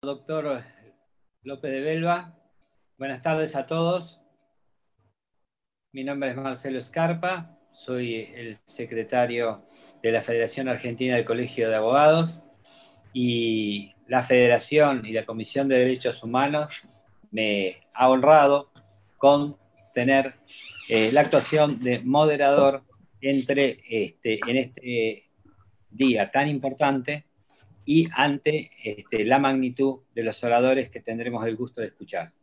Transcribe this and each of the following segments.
Doctor López de Belva. Buenas tardes a todos. Mi nombre es Marcelo Scarpa, soy el secretario de la Federación Argentina del Colegio de Abogados y la Federación y la Comisión de Derechos Humanos me ha honrado con tener la actuación de moderador en este día tan importante y ante la magnitud de los oradores que tendremos el gusto de escuchar.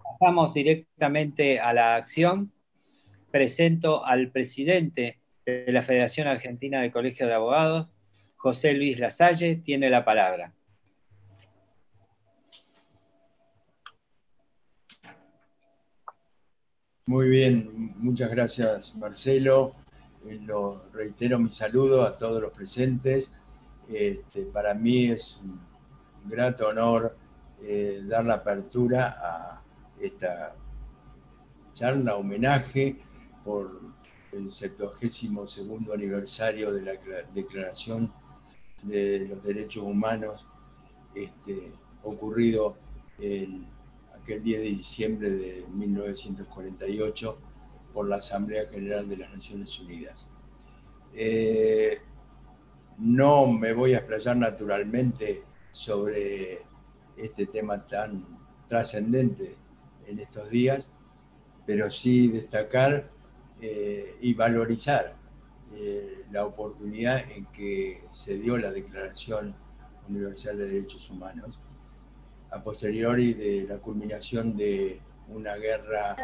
Pasamos directamente a la acción. Presento al presidente de la Federación Argentina del Colegio de Abogados, José Luis Lasalle, tiene la palabra. Muy bien, muchas gracias Marcelo. Lo reitero mi saludo a todos los presentes. Para mí es un grato honor dar la apertura a esta charla, homenaje por el 72º aniversario de la Declaración de los Derechos Humanos ocurrido en aquel 10 de diciembre de 1948 por la Asamblea General de las Naciones Unidas. No me voy a explayar naturalmente sobre este tema tan trascendente en estos días, pero sí destacar y valorizar la oportunidad en que se dio la Declaración Universal de Derechos Humanos, a posteriori de la culminación de una guerra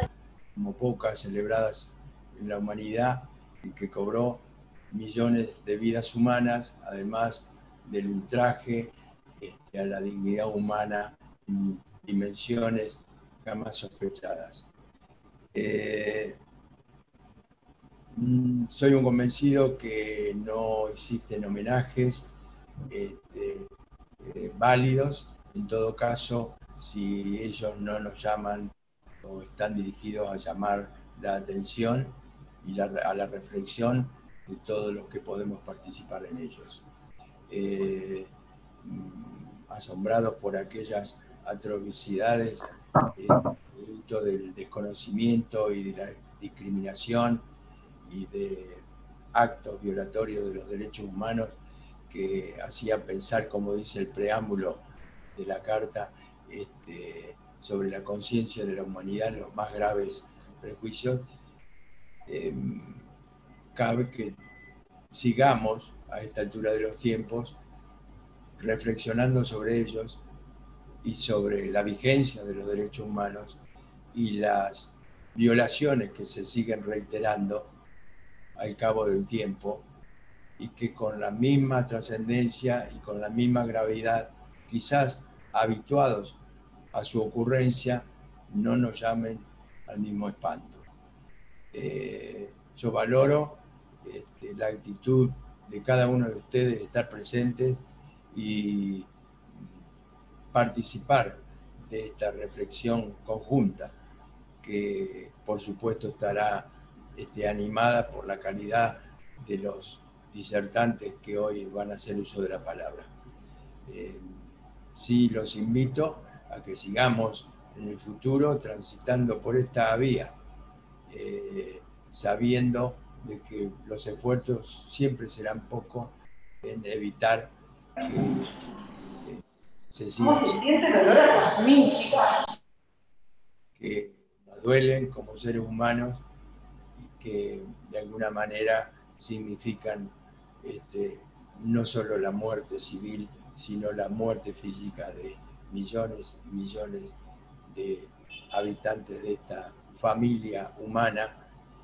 como pocas celebradas en la humanidad y que cobró millones de vidas humanas, además del ultraje a la dignidad humana en dimensiones jamás sospechadas. Soy un convencido que no existen homenajes válidos. En todo caso, si ellos no nos llaman o están dirigidos a llamar la atención y a la reflexión de todos los que podemos participar en ellos. Asombrados por aquellas atrocidades producto del desconocimiento y de la discriminación y de actos violatorios de los derechos humanos que hacían pensar, como dice el preámbulo de la Carta, sobre la conciencia de la humanidad, los más graves prejuicios. Cabe que sigamos a esta altura de los tiempos reflexionando sobre ellos y sobre la vigencia de los derechos humanos y las violaciones que se siguen reiterando al cabo del tiempo y que con la misma trascendencia y con la misma gravedad, quizás habituados a su ocurrencia, no nos llamen al mismo espanto. Yo valoro la actitud de cada uno de ustedes de estar presentes y participar de esta reflexión conjunta que por supuesto estará animada por la calidad de los disertantes que hoy van a hacer uso de la palabra. Sí, los invito a que sigamos en el futuro transitando por esta vía, sabiendo de que los esfuerzos siempre serán pocos en evitar que se siga. ¿Cómo se siente el olor a jazmín, chicas? Que nos duelen como seres humanos y que de alguna manera significan no solo la muerte civil, sino la muerte física de millones y millones de habitantes de esta familia humana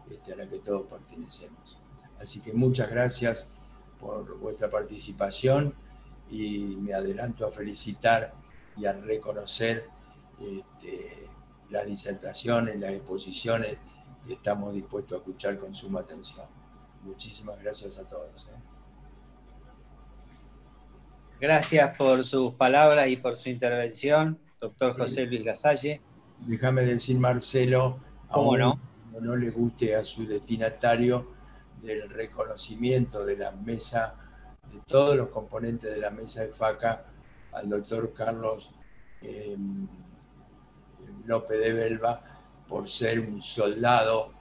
a la que todos pertenecemos. Así que muchas gracias por vuestra participación y me adelanto a felicitar y a reconocer las disertaciones, las exposiciones que estamos dispuestos a escuchar con suma atención. Muchísimas gracias a todos. Gracias por sus palabras y por su intervención, doctor José Luis Lasalle. Déjame decir, Marcelo, ¿cómo no? No le guste a su destinatario, del reconocimiento de la mesa, de todos los componentes de la mesa de FACA al doctor Carlos López de Belva por ser un soldado,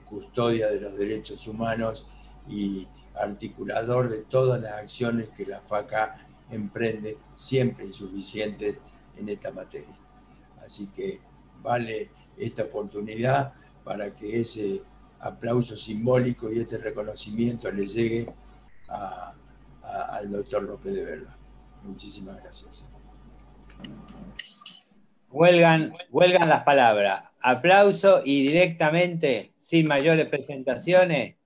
custodia de los derechos humanos y articulador de todas las acciones que la FACA emprende, siempre insuficientes en esta materia. Así que vale esta oportunidad para que ese aplauso simbólico y este reconocimiento le llegue al doctor López de Belva. Muchísimas gracias. Huelgan las palabras. Aplauso y directamente, sin mayores presentaciones,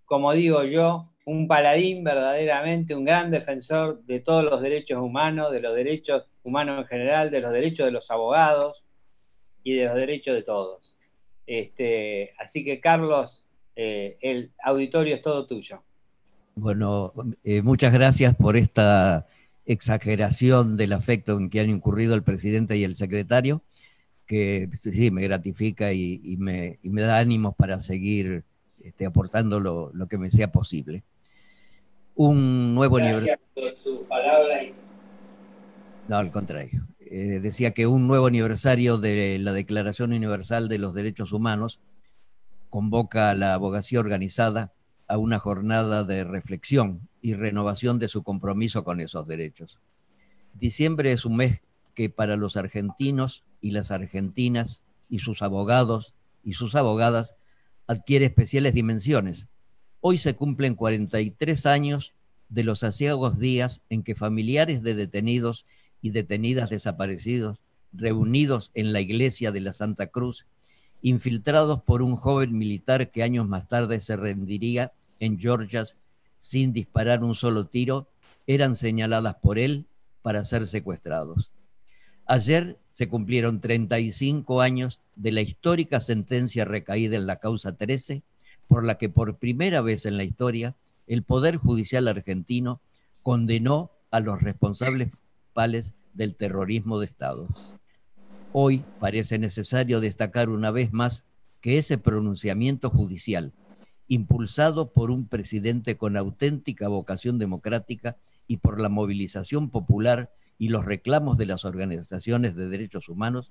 como digo yo, un paladín verdaderamente, un gran defensor de todos los derechos humanos, de los derechos humanos en general, de los derechos de los abogados y de los derechos de todos. Así que, Carlos, el auditorio es todo tuyo. Bueno, muchas gracias por esta exageración del afecto en que han incurrido el presidente y el secretario, que sí, me gratifica y me da ánimos para seguir aportando lo que me sea posible. Un nuevo aniversario. Gracias por tus palabras. No, al contrario. Decía que un nuevo aniversario de la Declaración Universal de los Derechos Humanos convoca a la abogacía organizada a una jornada de reflexión y renovación de su compromiso con esos derechos. Diciembre es un mes que para los argentinos y las argentinas y sus abogados y sus abogadas adquiere especiales dimensiones. Hoy se cumplen 43 años de los aciagos días en que familiares de detenidos y detenidas desaparecidos, reunidos en la iglesia de la Santa Cruz, infiltrados por un joven militar que años más tarde se rendiría en Georgia sin disparar un solo tiro, eran señaladas por él para ser secuestrados. Ayer se cumplieron 35 años de la histórica sentencia recaída en la causa 13, por la que por primera vez en la historia el Poder Judicial argentino condenó a los responsables principales del terrorismo de Estado. Hoy parece necesario destacar una vez más que ese pronunciamiento judicial, impulsado por un presidente con auténtica vocación democrática y por la movilización popular y los reclamos de las organizaciones de derechos humanos,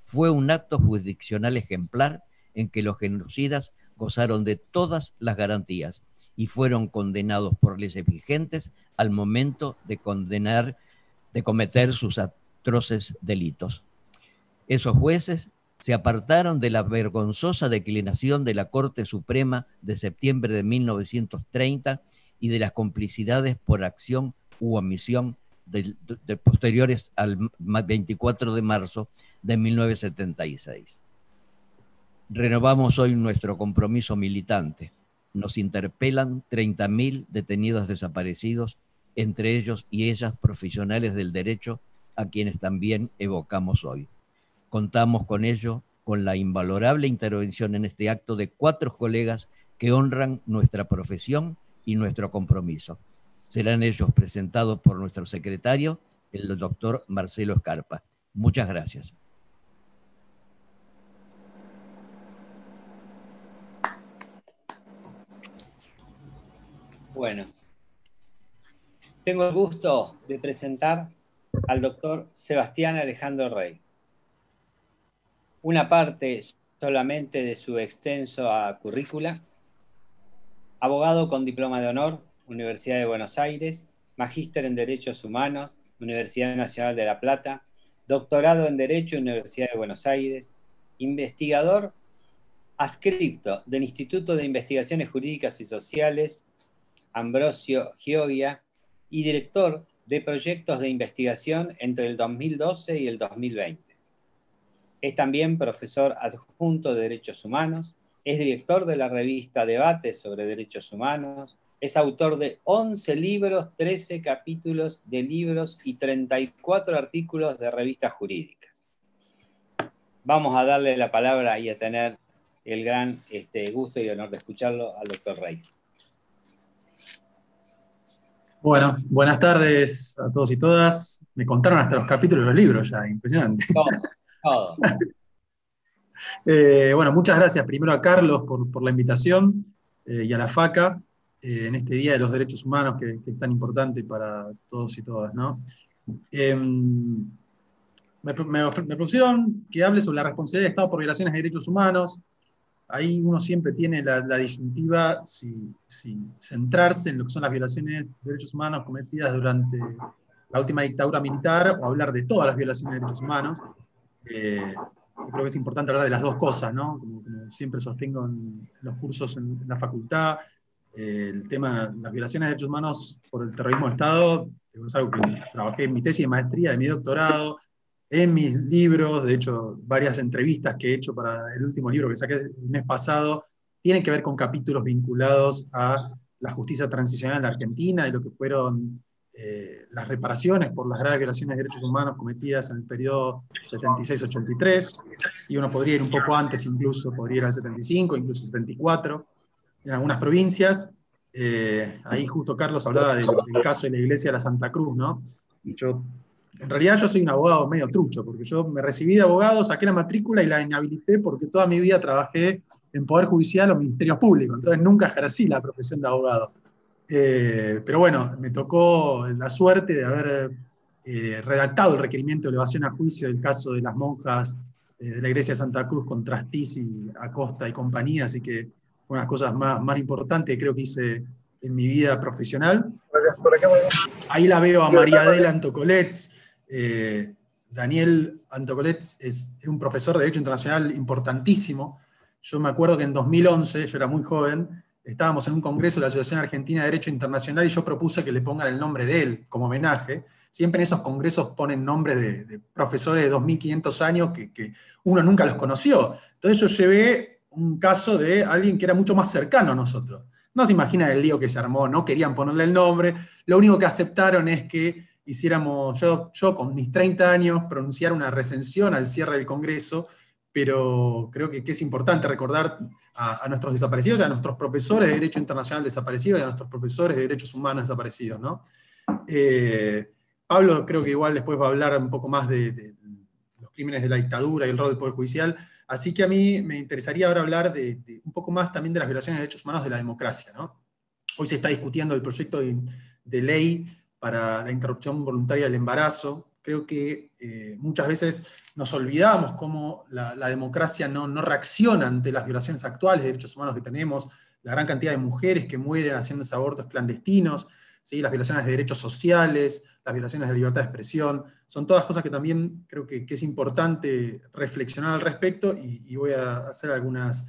fue un acto jurisdiccional ejemplar en que los genocidas gozaron de todas las garantías y fueron condenados por leyes vigentes al momento de cometer sus atroces delitos. Esos jueces se apartaron de la vergonzosa declinación de la Corte Suprema de septiembre de 1930 y de las complicidades por acción u omisión de posteriores al 24 de marzo de 1976. Renovamos hoy nuestro compromiso militante. Nos interpelan 30.000 detenidos desaparecidos, entre ellos y ellas profesionales del derecho, a quienes también evocamos hoy. Contamos con ello, con la invalorable intervención en este acto de 4 colegas que honran nuestra profesión y nuestro compromiso. Serán ellos presentados por nuestro secretario, el doctor Marcelo Scarpa. Muchas gracias. Bueno, tengo el gusto de presentar al doctor Sebastián Alejandro Rey. Una parte solamente de su extenso currícula: abogado con diploma de honor, Universidad de Buenos Aires, magíster en Derechos Humanos, Universidad Nacional de La Plata, doctorado en Derecho, Universidad de Buenos Aires, investigador adscripto del Instituto de Investigaciones Jurídicas y Sociales Ambrosio Gioia y director de proyectos de investigación entre el 2012 y el 2020. Es también profesor adjunto de Derechos Humanos, es director de la revista Debate sobre Derechos Humanos, es autor de 11 libros, 13 capítulos de libros y 34 artículos de revistas jurídicas. Vamos a darle la palabra y a tener el gran gusto y honor de escucharlo al doctor Rey. Bueno, buenas tardes a todos y todas. Me contaron hasta los capítulos de los libros ya, impresionante. Todo. Bueno, muchas gracias primero a Carlos por la invitación y a la FACA. en este Día de los Derechos Humanos que es tan importante para todos y todas, ¿no? Me propusieron que hable sobre la responsabilidad del Estado por violaciones de derechos humanos. Ahí uno siempre tiene la disyuntiva si centrarse en lo que son las violaciones de derechos humanos cometidas durante la última dictadura militar o hablar de todas las violaciones de derechos humanos. Yo creo que es importante hablar de las dos cosas, ¿no? Como siempre sostengo en los cursos en la facultad, el tema de las violaciones de derechos humanos por el terrorismo de Estado es algo que trabajé en mi tesis de maestría, en mi doctorado, en mis libros. De hecho, varias entrevistas que he hecho para el último libro que saqué el mes pasado tienen que ver con capítulos vinculados a la justicia transicional en la Argentina y lo que fueron las reparaciones por las graves violaciones de derechos humanos cometidas en el periodo 76-83, y uno podría ir un poco antes incluso, podría ir al 75, incluso 74, en algunas provincias. Ahí justo Carlos hablaba del caso de la iglesia de la Santa Cruz, ¿no? En realidad yo soy un abogado medio trucho, porque yo me recibí de abogado, saqué la matrícula y la inhabilité porque toda mi vida trabajé en Poder Judicial o Ministerios Públicos, entonces nunca ejercí la profesión de abogado. Pero bueno, me tocó la suerte de haber redactado el requerimiento de elevación a juicio del caso de las monjas de la iglesia de Santa Cruz contra Astiz y Acosta y compañía, así que fue una de las cosas más importantes que creo que hice en mi vida profesional. Ahí la veo a María Adela Antocolets. Daniel Antocolets era un profesor de Derecho Internacional importantísimo. Yo me acuerdo que en 2011, yo era muy joven, estábamos en un congreso de la Asociación Argentina de Derecho Internacional y yo propuse que le pongan el nombre de él como homenaje. Siempre en esos congresos ponen nombres de profesores de 2500 años que uno nunca los conoció. Entonces yo llevé un caso de alguien que era mucho más cercano a nosotros. No se imaginan el lío que se armó, no querían ponerle el nombre. Lo único que aceptaron es que hiciéramos, yo con mis 30 años, pronunciar una recensión al cierre del congreso, pero creo que es importante recordar a nuestros desaparecidos, a nuestros profesores de Derecho Internacional desaparecidos y a nuestros profesores de Derechos Humanos desaparecidos, ¿no? Pablo creo que igual después va a hablar un poco más de los crímenes de la dictadura y el rol del Poder Judicial, así que a mí me interesaría ahora hablar de un poco más también de las violaciones de derechos humanos de la democracia, ¿no? Hoy se está discutiendo el proyecto de ley para la interrupción voluntaria del embarazo. Creo que muchas veces nos olvidamos cómo la democracia no reacciona ante las violaciones actuales de derechos humanos que tenemos, la gran cantidad de mujeres que mueren haciéndose abortos clandestinos, ¿sí? Las violaciones de derechos sociales, las violaciones de la libertad de expresión, son todas cosas que también creo que es importante reflexionar al respecto, y voy a hacer algunas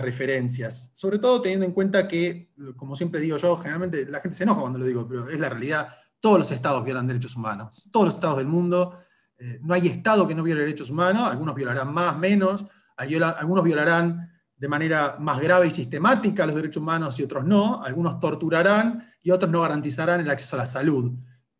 referencias, sobre todo teniendo en cuenta que, como siempre digo yo, generalmente la gente se enoja cuando lo digo, pero es la realidad. Todos los estados violan derechos humanos, todos los estados del mundo. No hay estado que no viole derechos humanos, algunos violarán más, menos, algunos violarán de manera más grave y sistemática los derechos humanos y otros no, algunos torturarán y otros no garantizarán el acceso a la salud.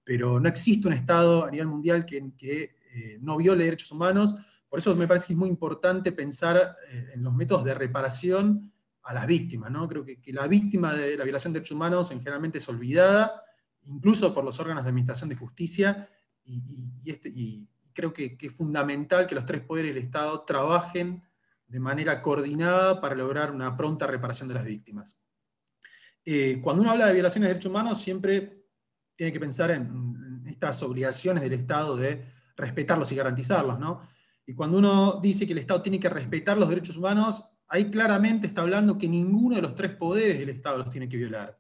Pero no existe un estado a nivel mundial que no viole derechos humanos. Por eso me parece que es muy importante pensar en los métodos de reparación a las víctimas, ¿no? Creo que la víctima de la violación de derechos humanos generalmente es olvidada, incluso por los órganos de administración de justicia, y creo que es fundamental que los tres poderes del Estado trabajen de manera coordinada para lograr una pronta reparación de las víctimas. Cuando uno habla de violaciones de derechos humanos, siempre tiene que pensar en estas obligaciones del Estado de respetarlos y garantizarlos, ¿no? Y cuando uno dice que el Estado tiene que respetar los derechos humanos, ahí claramente está hablando que ninguno de los tres poderes del Estado los tiene que violar.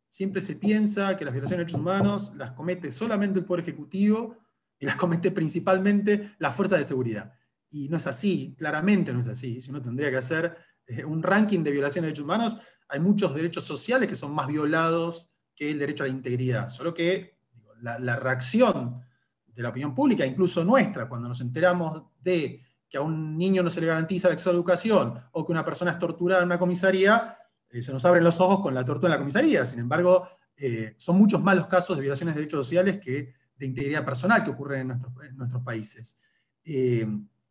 Siempre se piensa que las violaciones de derechos humanos las comete solamente el Poder Ejecutivo y las comete principalmente la fuerza de seguridad. Y no es así, claramente no es así. Si uno tendría que hacer un ranking de violaciones de derechos humanos, hay muchos derechos sociales que son más violados que el derecho a la integridad. Solo que la reacción de la opinión pública, incluso nuestra, cuando nos enteramos de que a un niño no se le garantiza el acceso a la educación, o que una persona es torturada en una comisaría, se nos abren los ojos con la tortura en la comisaría. Sin embargo, son muchos más los casos de violaciones de derechos sociales que de integridad personal que ocurren en nuestros países.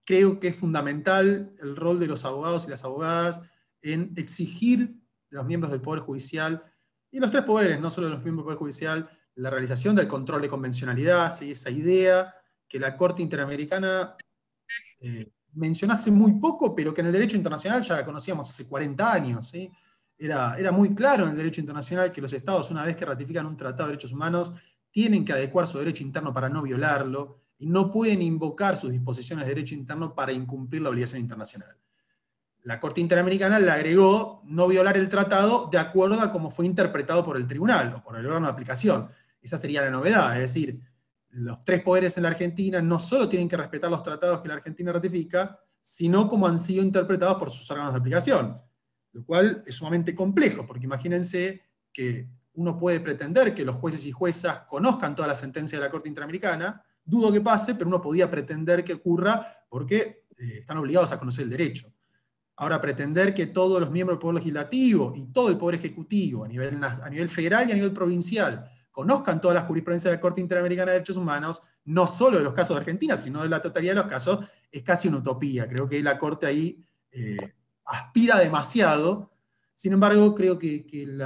Creo que es fundamental el rol de los abogados y las abogadas en exigir de los miembros del Poder Judicial, y los tres poderes, no solo de los miembros del Poder Judicial, la realización del control de convencionalidad, ¿sí? Esa idea que la Corte Interamericana mencionó hace muy poco, pero que en el derecho internacional ya la conocíamos hace 40 años, ¿sí? era muy claro en el derecho internacional que los estados, una vez que ratifican un tratado de derechos humanos, tienen que adecuar su derecho interno para no violarlo, y no pueden invocar sus disposiciones de derecho interno para incumplir la obligación internacional. La Corte Interamericana le agregó no violar el tratado de acuerdo a cómo fue interpretado por el tribunal o por el órgano de aplicación. Esa sería la novedad, es decir, los tres poderes en la Argentina no solo tienen que respetar los tratados que la Argentina ratifica, sino como han sido interpretados por sus órganos de aplicación. Lo cual es sumamente complejo, porque imagínense que uno puede pretender que los jueces y juezas conozcan toda la sentencia de la Corte Interamericana, dudo que pase, pero uno podía pretender que ocurra porque están obligados a conocer el derecho. Ahora, pretender que todos los miembros del Poder Legislativo y todo el Poder Ejecutivo, a nivel federal y a nivel provincial, conozcan toda la jurisprudencia de la Corte Interamericana de Derechos Humanos, no solo de los casos de Argentina, sino de la totalidad de los casos, es casi una utopía. Creo que la Corte ahí aspira demasiado. Sin embargo, creo que el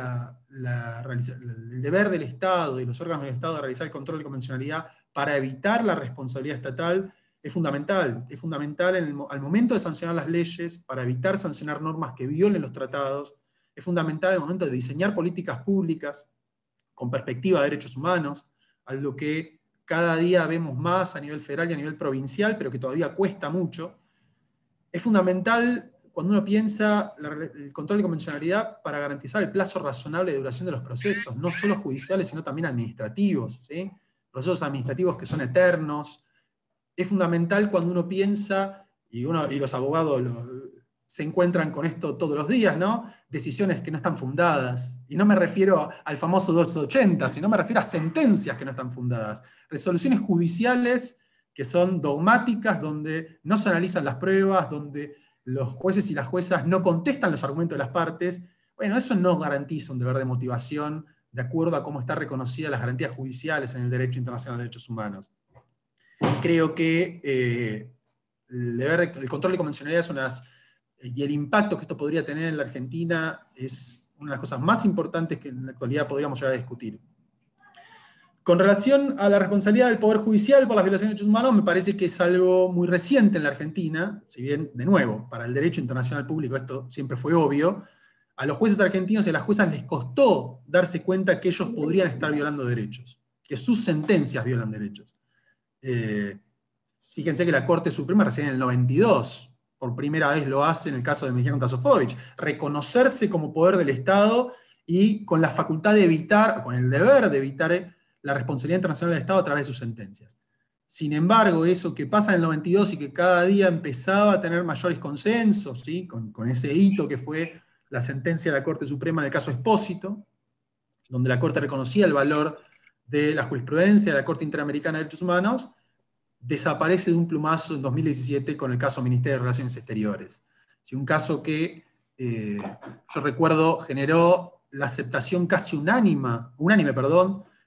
deber del Estado y los órganos del Estado de realizar el control de convencionalidad para evitar la responsabilidad estatal es fundamental. Es fundamental al momento de sancionar las leyes, para evitar sancionar normas que violen los tratados. Es fundamental al momento de diseñar políticas públicas con perspectiva de derechos humanos, algo que cada día vemos más a nivel federal y a nivel provincial, pero que todavía cuesta mucho. Es fundamental cuando uno piensa el control de convencionalidad para garantizar el plazo razonable de duración de los procesos, no solo judiciales, sino también administrativos, ¿sí? Procesos administrativos que son eternos. Es fundamental cuando uno piensa, y los abogados se encuentran con esto todos los días, ¿no? Decisiones que no están fundadas. Y no me refiero al famoso 280, sino me refiero a sentencias que no están fundadas. Resoluciones judiciales que son dogmáticas, donde no se analizan las pruebas, donde los jueces y las juezas no contestan los argumentos de las partes. Bueno, eso no garantiza un deber de motivación de acuerdo a cómo están reconocidas las garantías judiciales en el derecho internacional de derechos humanos. Creo que el control de convencionalidad y el impacto que esto podría tener en la Argentina es una de las cosas más importantes que en la actualidad podríamos llegar a discutir. Con relación a la responsabilidad del Poder Judicial por las violaciones de derechos humanos, me parece que es algo muy reciente en la Argentina, si bien, de nuevo, para el derecho internacional público esto siempre fue obvio. A los jueces argentinos y a las juezas les costó darse cuenta que ellos podrían estar violando derechos, que sus sentencias violan derechos. Fíjense que la Corte Suprema recién en el 92, por primera vez lo hace en el caso de Mejía contra Sofovich, reconocerse como poder del Estado y con la facultad de evitar, con el deber de evitar la responsabilidad internacional del Estado a través de sus sentencias. Sin embargo, eso que pasa en el 92 y que cada día empezaba a tener mayores consensos, ¿sí? con ese hito que fue la sentencia de la Corte Suprema en el caso Espósito, donde la Corte reconocía el valor de la jurisprudencia de la Corte Interamericana de Derechos Humanos, desaparece de un plumazo en 2017 con el caso Ministerio de Relaciones Exteriores. ¿Sí? Un caso que, yo recuerdo, generó la aceptación casi unánime,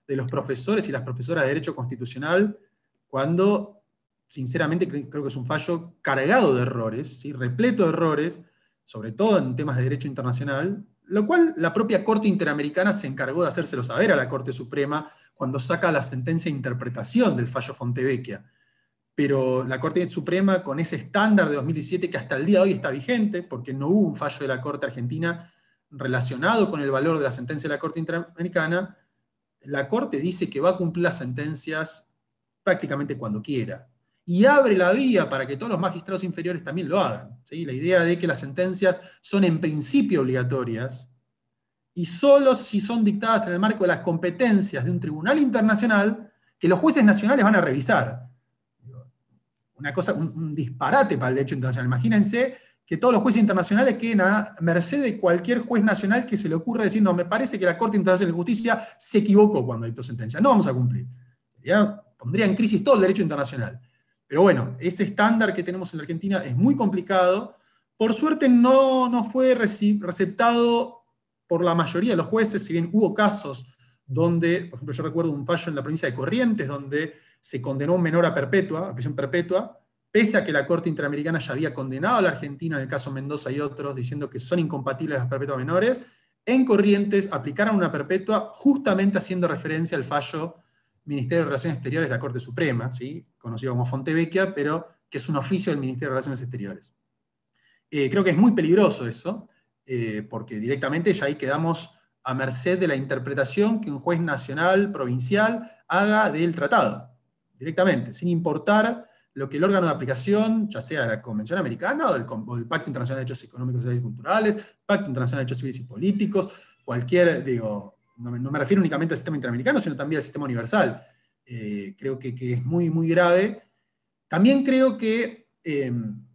de los profesores y las profesoras de Derecho Constitucional, cuando, sinceramente, creo que es un fallo cargado de errores, ¿sí? Repleto de errores, sobre todo en temas de derecho internacional, lo cual la propia Corte Interamericana se encargó de hacérselo saber a la Corte Suprema cuando saca la sentencia de interpretación del fallo Fontevecchia. Pero la Corte Suprema, con ese estándar de 2017 que hasta el día de hoy está vigente, porque no hubo un fallo de la Corte Argentina relacionado con el valor de la sentencia de la Corte Interamericana, la Corte dice que va a cumplir las sentencias prácticamente cuando quiera. Y abre la vía para que todos los magistrados inferiores también lo hagan. ¿Sí? La idea de que las sentencias son en principio obligatorias, y solo si son dictadas en el marco de las competencias de un tribunal internacional que los jueces nacionales van a revisar. Una cosa, un disparate para el derecho internacional. Imagínense que todos los jueces internacionales queden a merced de cualquier juez nacional que se le ocurra decir, no, me parece que la Corte Internacional de Justicia se equivocó cuando dictó sentencia. No vamos a cumplir. Pondría en crisis todo el derecho internacional. Pero bueno, ese estándar que tenemos en la Argentina es muy complicado. Por suerte no fue receptado por la mayoría de los jueces, si bien hubo casos donde, por ejemplo, yo recuerdo un fallo en la provincia de Corrientes, donde se condenó a un menor a prisión perpetua, pese a que la Corte Interamericana ya había condenado a la Argentina en el caso Mendoza y otros, diciendo que son incompatibles las perpetuas menores. En Corrientes aplicaron una perpetua justamente haciendo referencia al fallo Ministerio de Relaciones Exteriores de la Corte Suprema, ¿sí? Conocido como Fontevecchia, pero que es un oficio del Ministerio de Relaciones Exteriores. Creo que es muy peligroso eso. porque directamente ya ahí quedamos a merced de la interpretación que un juez nacional, provincial, haga del tratado, directamente, sin importar lo que el órgano de aplicación, ya sea la Convención Americana o el Pacto Internacional de Derechos Económicos, Sociales y Culturales, Pacto Internacional de Derechos Civiles y Políticos, cualquier, no me refiero únicamente al sistema interamericano, sino también al sistema universal. Creo que es muy, muy grave. También creo que en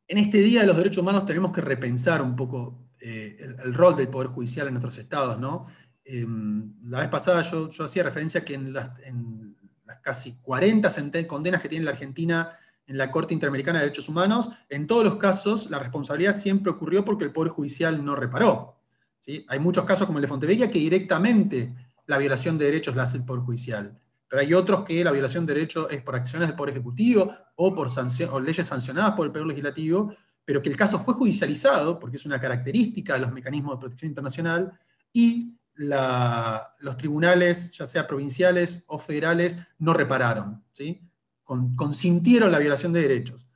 este Día de los Derechos Humanos tenemos que repensar un poco el rol del Poder Judicial en nuestros estados, ¿no? La vez pasada yo hacía referencia a que en las casi 40 condenas que tiene la Argentina en la Corte Interamericana de Derechos Humanos, en todos los casos la responsabilidad siempre ocurrió porque el Poder Judicial no reparó, ¿sí? Hay muchos casos como el de Fontevecchia que directamente la violación de derechos la hace el Poder Judicial, pero hay otros que la violación de derechos es por acciones del Poder Ejecutivo o por leyes sancionadas por el Poder Legislativo, pero que el caso fue judicializado, porque es una característica de los mecanismos de protección internacional, y los tribunales, ya sea provinciales o federales, no repararon, ¿sí? Consintieron la violación de derechos.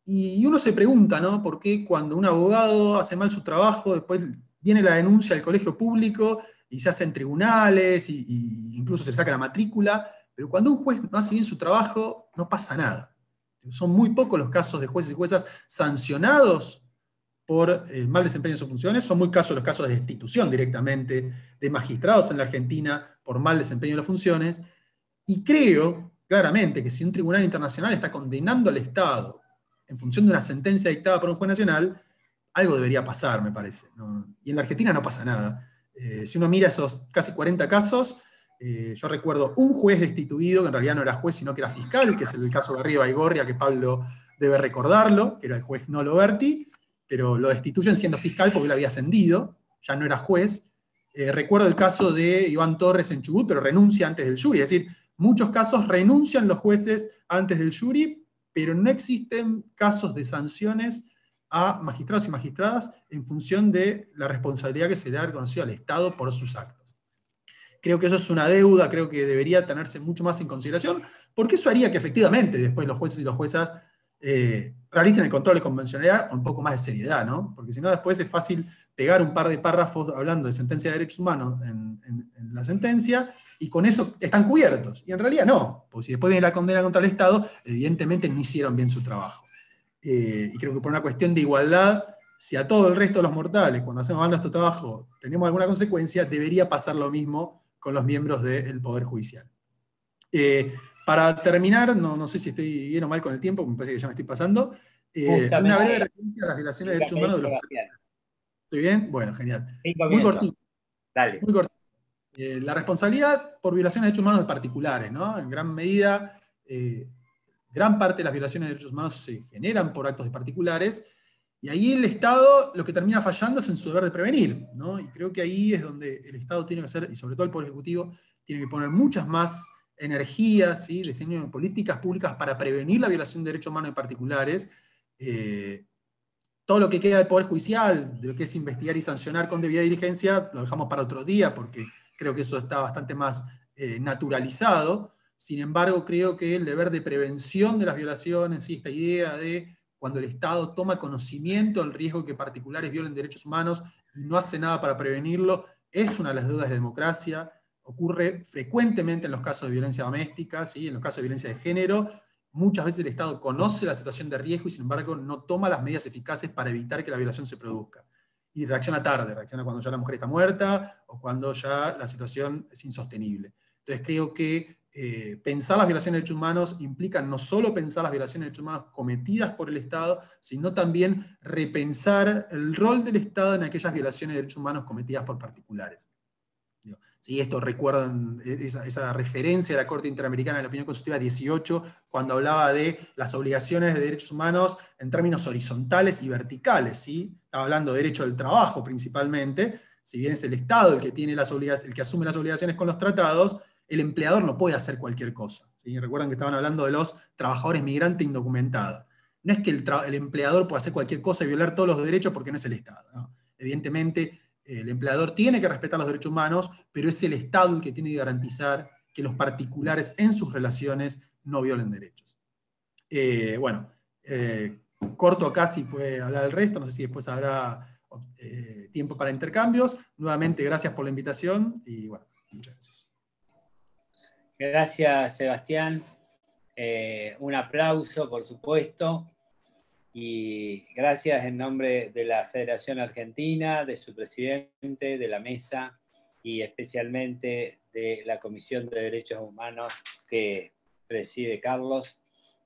Y uno se pregunta, ¿no? ¿Por qué cuando un abogado hace mal su trabajo, después viene la denuncia del colegio público y se hace en tribunales, y incluso se le saca la matrícula, pero cuando un juez no hace bien su trabajo, no pasa nada? Son muy pocos los casos de jueces y juezas sancionados por el mal desempeño de sus funciones, son muy casos los casos de destitución directamente de magistrados en la Argentina por mal desempeño de las funciones, y creo claramente que si un tribunal internacional está condenando al Estado en función de una sentencia dictada por un juez nacional, algo debería pasar, me parece, ¿no? Y en la Argentina no pasa nada. Si uno mira esos casi 40 casos, yo recuerdo un juez destituido, que en realidad no era juez, sino que era fiscal, que es el caso Garriga Baigorria, que Pablo debe recordarlo, que era el juez Nolo Berti, pero lo destituyen siendo fiscal porque él había ascendido, ya no era juez. Recuerdo el caso de Iván Torres en Chubut, pero renuncia antes del jury, es decir, muchos casos renuncian los jueces antes del jury, pero no existen casos de sanciones a magistrados y magistradas en función de la responsabilidad que se le ha reconocido al Estado por sus actos. Creo que eso es una deuda, creo que debería tenerse mucho más en consideración, porque eso haría que efectivamente después los jueces y las juezas realicen el control de convencionalidad con un poco más de seriedad, ¿no? Porque si no después es fácil pegar un par de párrafos hablando de sentencia de derechos humanos en la sentencia, y con eso están cubiertos. Y en realidad no, porque si después viene la condena contra el Estado, evidentemente no hicieron bien su trabajo. Y creo que por una cuestión de igualdad, si a todo el resto de los mortales, cuando hacemos mal nuestro trabajo, tenemos alguna consecuencia, debería pasar lo mismo con los miembros del Poder Judicial. Para terminar, no sé si estoy bien o mal con el tiempo, me parece que ya me estoy pasando, una breve referencia a las violaciones de derechos humanos de los particulares. ¿Estoy bien? Bueno, genial. Muy cortito. Dale. Muy cortito. La responsabilidad por violaciones de derechos humanos de particulares, ¿no? En gran medida, gran parte de las violaciones de derechos humanos se generan por actos de particulares, y ahí el Estado lo que termina fallando es en su deber de prevenir, ¿no? Y creo que ahí es donde el Estado tiene que hacer, y sobre todo el Poder Ejecutivo, tiene que poner muchas más energías, ¿sí? Diseño de políticas públicas para prevenir la violación de derechos humanos de particulares. Todo lo que queda del Poder Judicial, de lo que es investigar y sancionar con debida diligencia, lo dejamos para otro día, porque creo que eso está bastante más naturalizado. Sin embargo, creo que el deber de prevención de las violaciones, ¿sí? Esta idea de cuando el Estado toma conocimiento del riesgo de que particulares violen derechos humanos y no hace nada para prevenirlo, es una de las deudas de la democracia. Ocurre frecuentemente en los casos de violencia doméstica, ¿sí? En los casos de violencia de género. Muchas veces el Estado conoce la situación de riesgo y sin embargo no toma las medidas eficaces para evitar que la violación se produzca. Y reacciona tarde, reacciona cuando ya la mujer está muerta o cuando ya la situación es insostenible. Entonces creo que pensar las violaciones de derechos humanos implica no solo pensar las violaciones de derechos humanos cometidas por el Estado, sino también repensar el rol del Estado en aquellas violaciones de derechos humanos cometidas por particulares. Sí, esto recuerdan esa referencia de la Corte Interamericana de la Opinión Consultiva 18, cuando hablaba de las obligaciones de derechos humanos en términos horizontales y verticales, ¿sí? Estaba hablando de derecho del trabajo principalmente. Si bien es el Estado el que tiene el que asume las obligaciones con los tratados, el empleador no puede hacer cualquier cosa, ¿sí? Recuerdan que estaban hablando de los trabajadores migrantes indocumentados. No es que el empleador pueda hacer cualquier cosa y violar todos los derechos porque no es el Estado, ¿no? Evidentemente, el empleador tiene que respetar los derechos humanos, pero es el Estado el que tiene que garantizar que los particulares en sus relaciones no violen derechos. corto acá si puede hablar el resto, no sé si después habrá tiempo para intercambios. Nuevamente, gracias por la invitación y bueno, muchas gracias. Gracias, Sebastián. Un aplauso, por supuesto. Y gracias en nombre de la Federación Argentina, de su presidente, de la mesa y especialmente de la Comisión de Derechos Humanos que preside Carlos.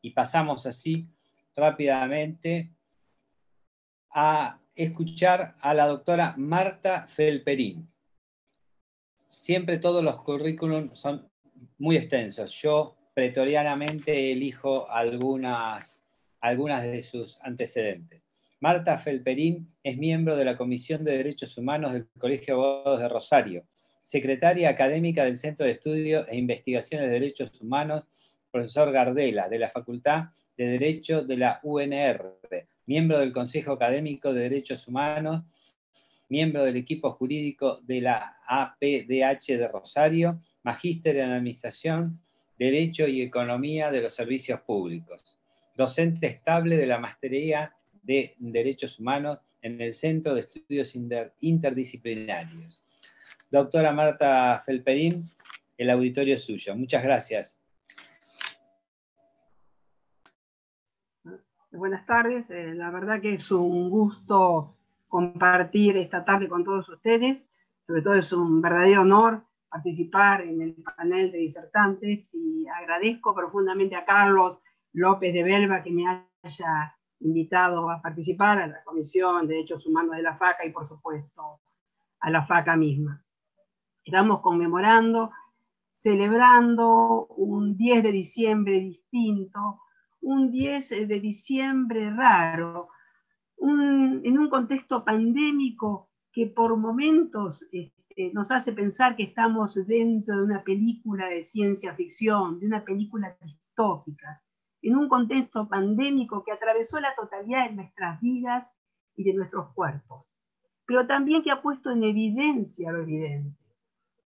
Y pasamos así rápidamente a escuchar a la doctora Marta Felperín. Siempre todos los currículums son muy extensos. Yo pretorianamente elijo algunas de sus antecedentes. Marta Felperín es miembro de la Comisión de Derechos Humanos del Colegio de Abogados de Rosario, secretaria académica del Centro de Estudios e Investigaciones de Derechos Humanos, profesor Gardela, de la Facultad de Derecho de la UNR, miembro del Consejo Académico de Derechos Humanos, miembro del equipo jurídico de la APDH de Rosario, magíster en Administración, Derecho y Economía de los Servicios Públicos, docente estable de la Maestría de Derechos Humanos en el Centro de Estudios Interdisciplinarios. Doctora Marta Felperín, el auditorio es suyo. Muchas gracias. Buenas tardes, la verdad que es un gusto compartir esta tarde con todos ustedes, sobre todo es un verdadero honor participar en el panel de disertantes y agradezco profundamente a Carlos López de Belva que me haya invitado a participar, a la Comisión de Derechos Humanos de la FACA y por supuesto a la FACA misma. Estamos conmemorando, celebrando un 10 de diciembre distinto, un 10 de diciembre raro, en un contexto pandémico que por momentos nos hace pensar que estamos dentro de una película de ciencia ficción, de una película distópica, en un contexto pandémico que atravesó la totalidad de nuestras vidas y de nuestros cuerpos, pero también que ha puesto en evidencia lo evidente.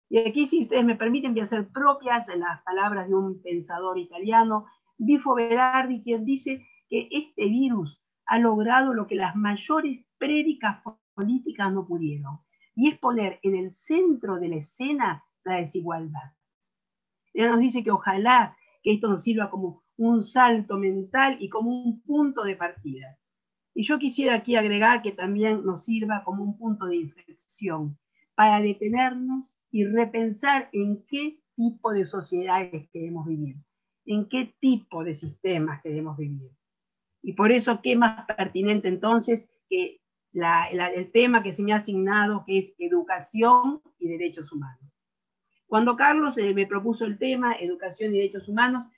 Y aquí, si ustedes me permiten, voy a hacer propias las palabras de un pensador italiano, Bifo Berardi, quien dice que este virus ha logrado lo que las mayores prédicas políticas no pudieron, y es poner en el centro de la escena la desigualdad. Ella nos dice que ojalá que esto nos sirva como un salto mental y como un punto de partida. Y yo quisiera aquí agregar que también nos sirva como un punto de inflexión para detenernos y repensar en qué tipo de sociedades queremos vivir, en qué tipo de sistemas queremos vivir. Y por eso, ¿qué más pertinente entonces que el tema que se me ha asignado, que es educación y derechos humanos? Cuando Carlos me propuso el tema, educación y derechos humanos,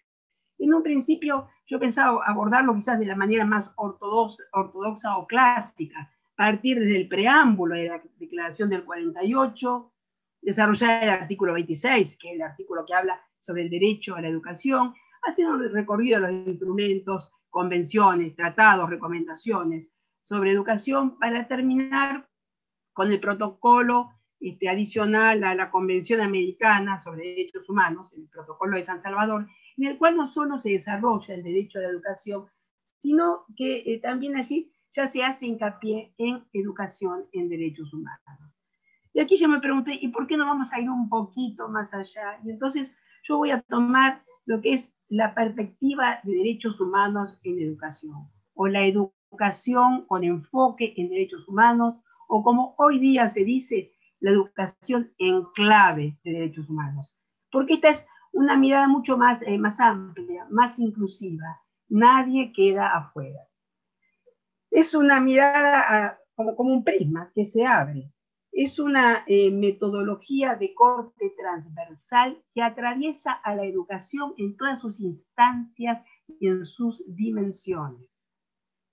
en un principio yo pensaba abordarlo quizás de la manera más ortodoxa o clásica, partir desde el preámbulo de la Declaración del 48, desarrollar el artículo 26, que es el artículo que habla sobre el derecho a la educación, hacer un recorrido de los instrumentos, convenciones, tratados, recomendaciones sobre educación, para terminar con el protocolo adicional a la Convención Americana sobre Derechos Humanos, el protocolo de San Salvador, en el cual no solo se desarrolla el derecho a la educación, sino que también allí ya se hace hincapié en educación en derechos humanos. Y aquí yo me pregunté, ¿y por qué no vamos a ir un poquito más allá? Y entonces yo voy a tomar lo que es la perspectiva de derechos humanos en educación, o la educación con enfoque en derechos humanos, o como hoy día se dice, la educación en clave de derechos humanos. Porque esta es una mirada mucho más amplia, más inclusiva. Nadie queda afuera. Es una mirada como un prisma que se abre. Es una metodología de corte transversal que atraviesa a la educación en todas sus instancias y en sus dimensiones.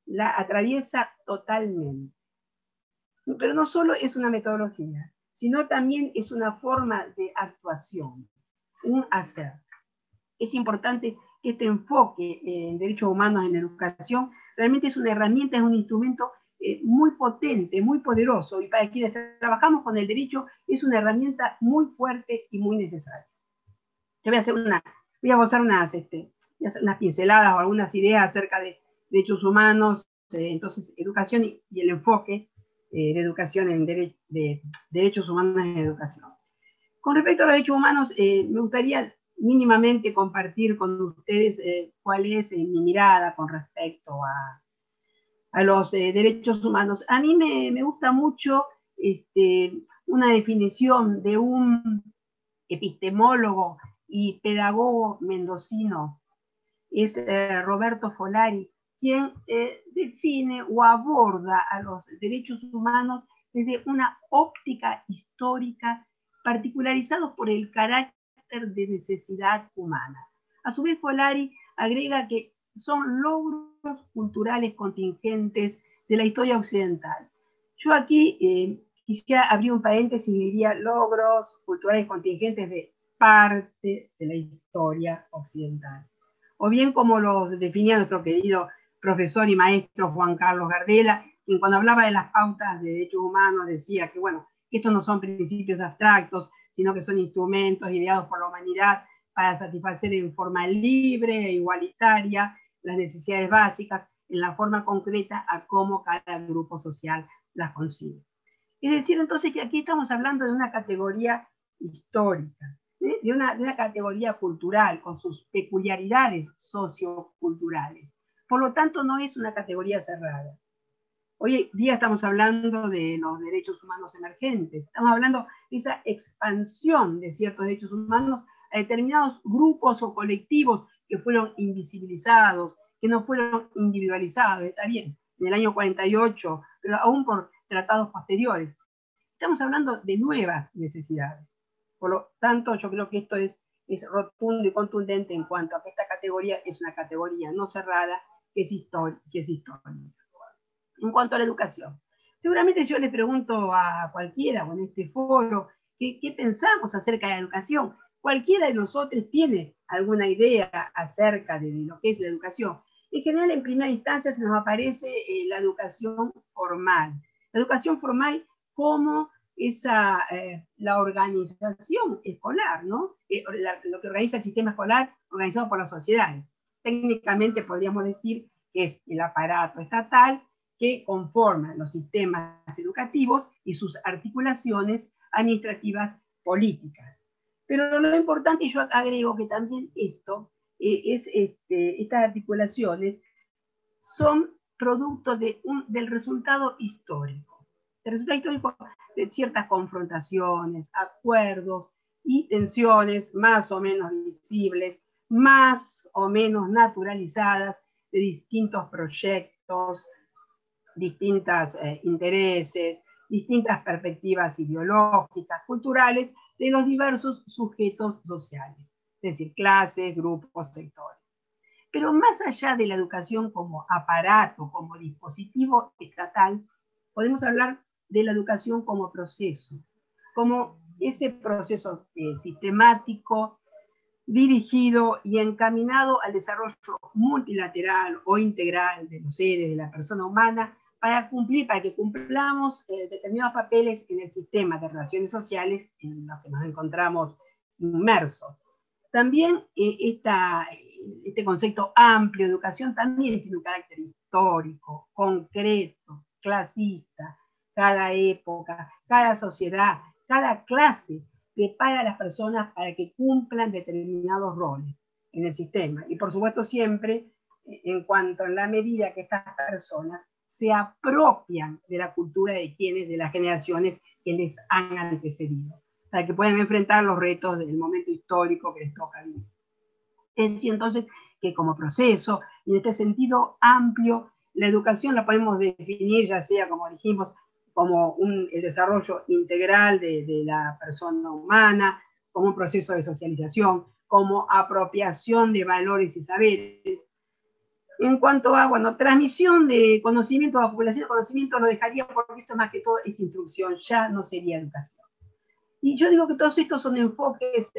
La atraviesa totalmente. Pero no solo es una metodología, sino también es una forma de actuación, un hacer. Es importante que este enfoque en derechos humanos en educación realmente es una herramienta, es un instrumento muy potente, muy poderoso, y para quienes trabajamos con el derecho es una herramienta muy fuerte y muy necesaria. Yo voy a usar unas pinceladas o algunas ideas acerca de derechos humanos entonces educación y el enfoque de educación de derechos humanos en educación. Con respecto a los derechos humanos, me gustaría mínimamente compartir con ustedes cuál es mi mirada con respecto a los derechos humanos. A mí me gusta mucho una definición de un epistemólogo y pedagogo mendocino, es Roberto Folari, quien define o aborda a los derechos humanos desde una óptica histórica particularizados por el carácter de necesidad humana. A su vez, Folari agrega que son logros culturales contingentes de la historia occidental. Yo aquí quisiera abrir un paréntesis y diría logros culturales contingentes de parte de la historia occidental. O bien como los definía nuestro querido profesor y maestro Juan Carlos Gardela, quien cuando hablaba de las pautas de derechos humanos decía que, bueno, estos no son principios abstractos, sino que son instrumentos ideados por la humanidad para satisfacer en forma libre e igualitaria las necesidades básicas en la forma concreta a cómo cada grupo social las concibe. Es decir, entonces, que aquí estamos hablando de una categoría histórica, de una categoría cultural con sus peculiaridades socioculturales. Por lo tanto, no es una categoría cerrada. Hoy día estamos hablando de los derechos humanos emergentes, estamos hablando de esa expansión de ciertos derechos humanos a determinados grupos o colectivos que fueron invisibilizados, que no fueron individualizados, está bien, en el año 48, pero aún por tratados posteriores. Estamos hablando de nuevas necesidades. Por lo tanto, yo creo que esto es rotundo y contundente en cuanto a que esta categoría es una categoría no cerrada, que es histórica. En cuanto a la educación, seguramente yo le pregunto a cualquiera o en este foro qué pensamos acerca de la educación. Cualquiera de nosotros tiene alguna idea acerca de lo que es la educación. En general, en primera instancia, se nos aparece la educación formal. La educación formal como la organización escolar, ¿no? Lo que organiza el sistema escolar organizado por las sociedades. Técnicamente podríamos decir que es el aparato estatal que conforma los sistemas educativos y sus articulaciones administrativas políticas. Pero lo importante, y yo agrego que también estas articulaciones son producto del resultado histórico. El resultado histórico de ciertas confrontaciones, acuerdos y tensiones más o menos visibles, más o menos naturalizadas de distintos proyectos, distintos intereses, distintas perspectivas ideológicas, culturales, de los diversos sujetos sociales, es decir, clases, grupos, sectores. Pero más allá de la educación como aparato, como dispositivo estatal, podemos hablar de la educación como proceso, como ese proceso sistemático, dirigido y encaminado al desarrollo multilateral o integral de los seres, de la persona humana, para que cumplamos determinados papeles en el sistema de relaciones sociales en los que nos encontramos inmersos. También este concepto amplio de educación también tiene un carácter histórico, concreto, clasista. Cada época, cada sociedad, cada clase prepara a las personas para que cumplan determinados roles en el sistema. Y por supuesto siempre, en cuanto a la medida que estas personas se apropian de la cultura de las generaciones que les han antecedido, para que puedan enfrentar los retos del momento histórico que les toca vivir. Es decir, entonces, que como proceso, y en este sentido amplio, la educación la podemos definir, ya sea, como dijimos, como el desarrollo integral de la persona humana, como un proceso de socialización, como apropiación de valores y saberes. En cuanto a transmisión de conocimiento a la población, conocimiento lo dejaría porque esto más que todo es instrucción, ya no sería educación. Y yo digo que todos estos son enfoques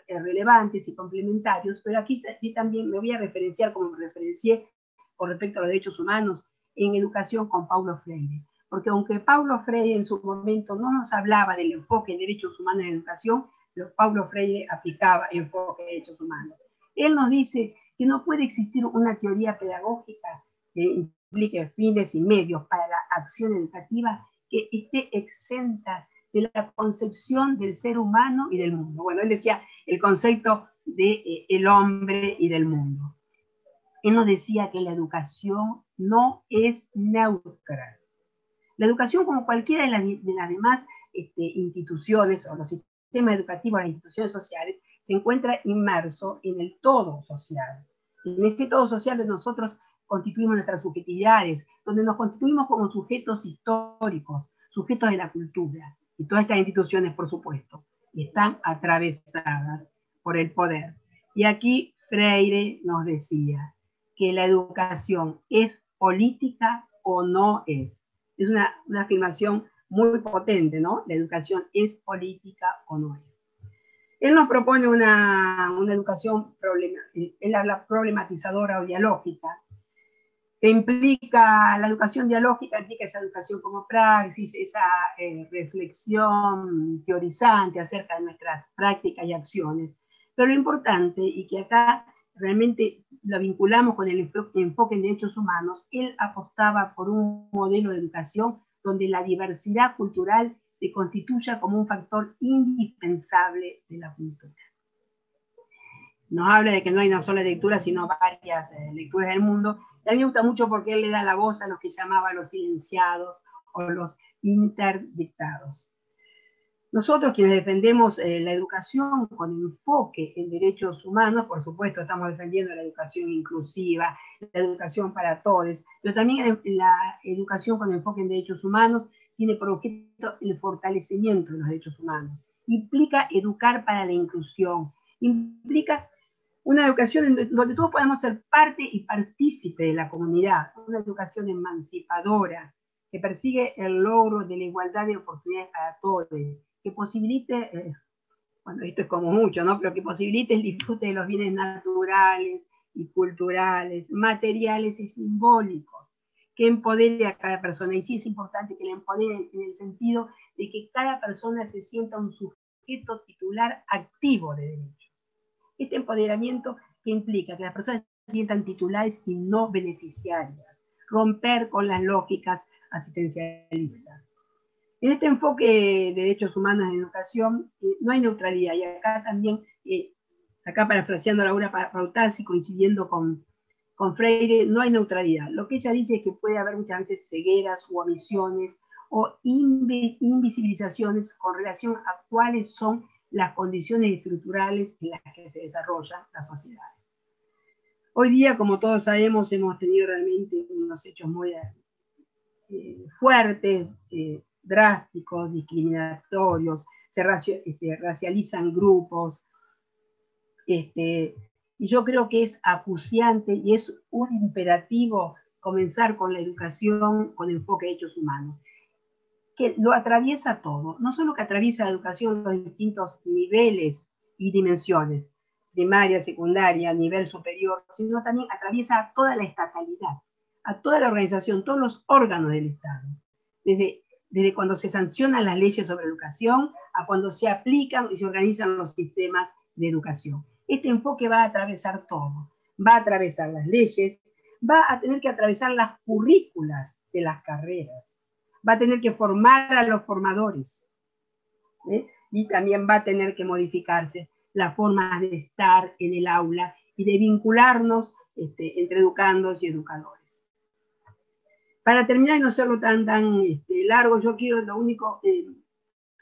relevantes y complementarios, pero aquí también me voy a referenciar, como me referencié con respecto a los derechos humanos, en educación con Paulo Freire. Porque aunque Paulo Freire en su momento no nos hablaba del enfoque de derechos humanos en educación, pero Paulo Freire aplicaba el enfoque de derechos humanos. Él nos dice que no puede existir una teoría pedagógica implique fines y medios para la acción educativa que esté exenta de la concepción del ser humano y del mundo. Bueno, él decía el concepto de el hombre y del mundo. Él nos decía que la educación no es neutral. La educación, como cualquiera de las demás instituciones o los sistemas educativos de las instituciones sociales, se encuentra inmerso en el todo social. En ese todo social de nosotros constituimos nuestras subjetividades, donde nos constituimos como sujetos históricos, sujetos de la cultura. Y todas estas instituciones, por supuesto, están atravesadas por el poder. Y aquí Freire nos decía que la educación es política o no es. Es una afirmación muy potente, ¿no? La educación es política o no es. Él nos propone una educación problematizadora o dialógica, que implica, la educación dialógica implica esa educación como praxis, esa reflexión teorizante acerca de nuestras prácticas y acciones. Pero lo importante, y que acá realmente lo vinculamos con el enfoque en derechos humanos, él apostaba por un modelo de educación donde la diversidad cultural se constituya como un factor indispensable de la cultura. Nos habla de que no hay una sola lectura, sino varias lecturas del mundo. Y a mí me gusta mucho porque él le da la voz a los que llamaba los silenciados o los interdictados. Nosotros quienes defendemos la educación con enfoque en derechos humanos, por supuesto estamos defendiendo la educación inclusiva, la educación para todos, pero también la educación con enfoque en derechos humanos tiene por objeto el fortalecimiento de los derechos humanos. Implica educar para la inclusión, implica una educación donde todos podemos ser parte y partícipe de la comunidad, una educación emancipadora que persigue el logro de la igualdad de oportunidades para todos, que posibilite, bueno, esto es como mucho, ¿no? Pero que posibilite el disfrute de los bienes naturales y culturales, materiales y simbólicos, que empodere a cada persona. Y sí es importante que la empodere en el sentido de que cada persona se sienta un sujeto titular activo de derechos. Este empoderamiento que implica que las personas se sientan titulares y no beneficiarias, romper con las lógicas asistencialistas. En este enfoque de derechos humanos en educación no hay neutralidad, y acá también, acá parafraseando a Laura Pautasi, coincidiendo con Freire, no hay neutralidad. Lo que ella dice es que puede haber muchas veces cegueras u omisiones o invisibilizaciones con relación a cuáles son las condiciones estructurales en las que se desarrolla la sociedad. Hoy día, como todos sabemos, hemos tenido realmente unos hechos muy fuertes, drásticos, discriminatorios, se racializan grupos, y yo creo que es acuciante y es un imperativo comenzar con la educación con enfoque de derechos humanos, que lo atraviesa todo, no solo que atraviesa la educación los distintos niveles y dimensiones, primaria, secundaria, nivel superior, sino también atraviesa toda la estatalidad, a toda la organización, todos los órganos del Estado, desde cuando se sancionan las leyes sobre educación a cuando se aplican y se organizan los sistemas de educación. Este enfoque va a atravesar todo, va a atravesar las leyes, va a tener que atravesar las currículas de las carreras, va a tener que formar a los formadores, y también va a tener que modificarse las formas de estar en el aula y de vincularnos entre educandos y educadores. Para terminar y no hacerlo tan largo, yo quiero lo único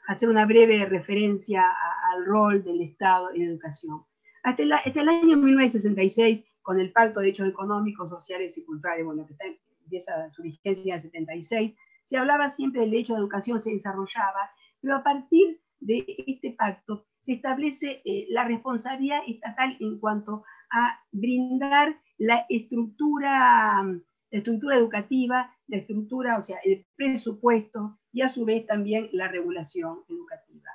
hacer una breve referencia al rol del Estado en educación. Hasta el año 1966, con el Pacto de Derechos Económicos, Sociales y Culturales, bueno, que empieza su vigencia en el 76, se hablaba siempre del derecho a la educación, se desarrollaba, pero a partir de este pacto se establece la responsabilidad estatal en cuanto a brindar la estructura educativa, la estructura, o sea, el presupuesto y a su vez también la regulación educativa.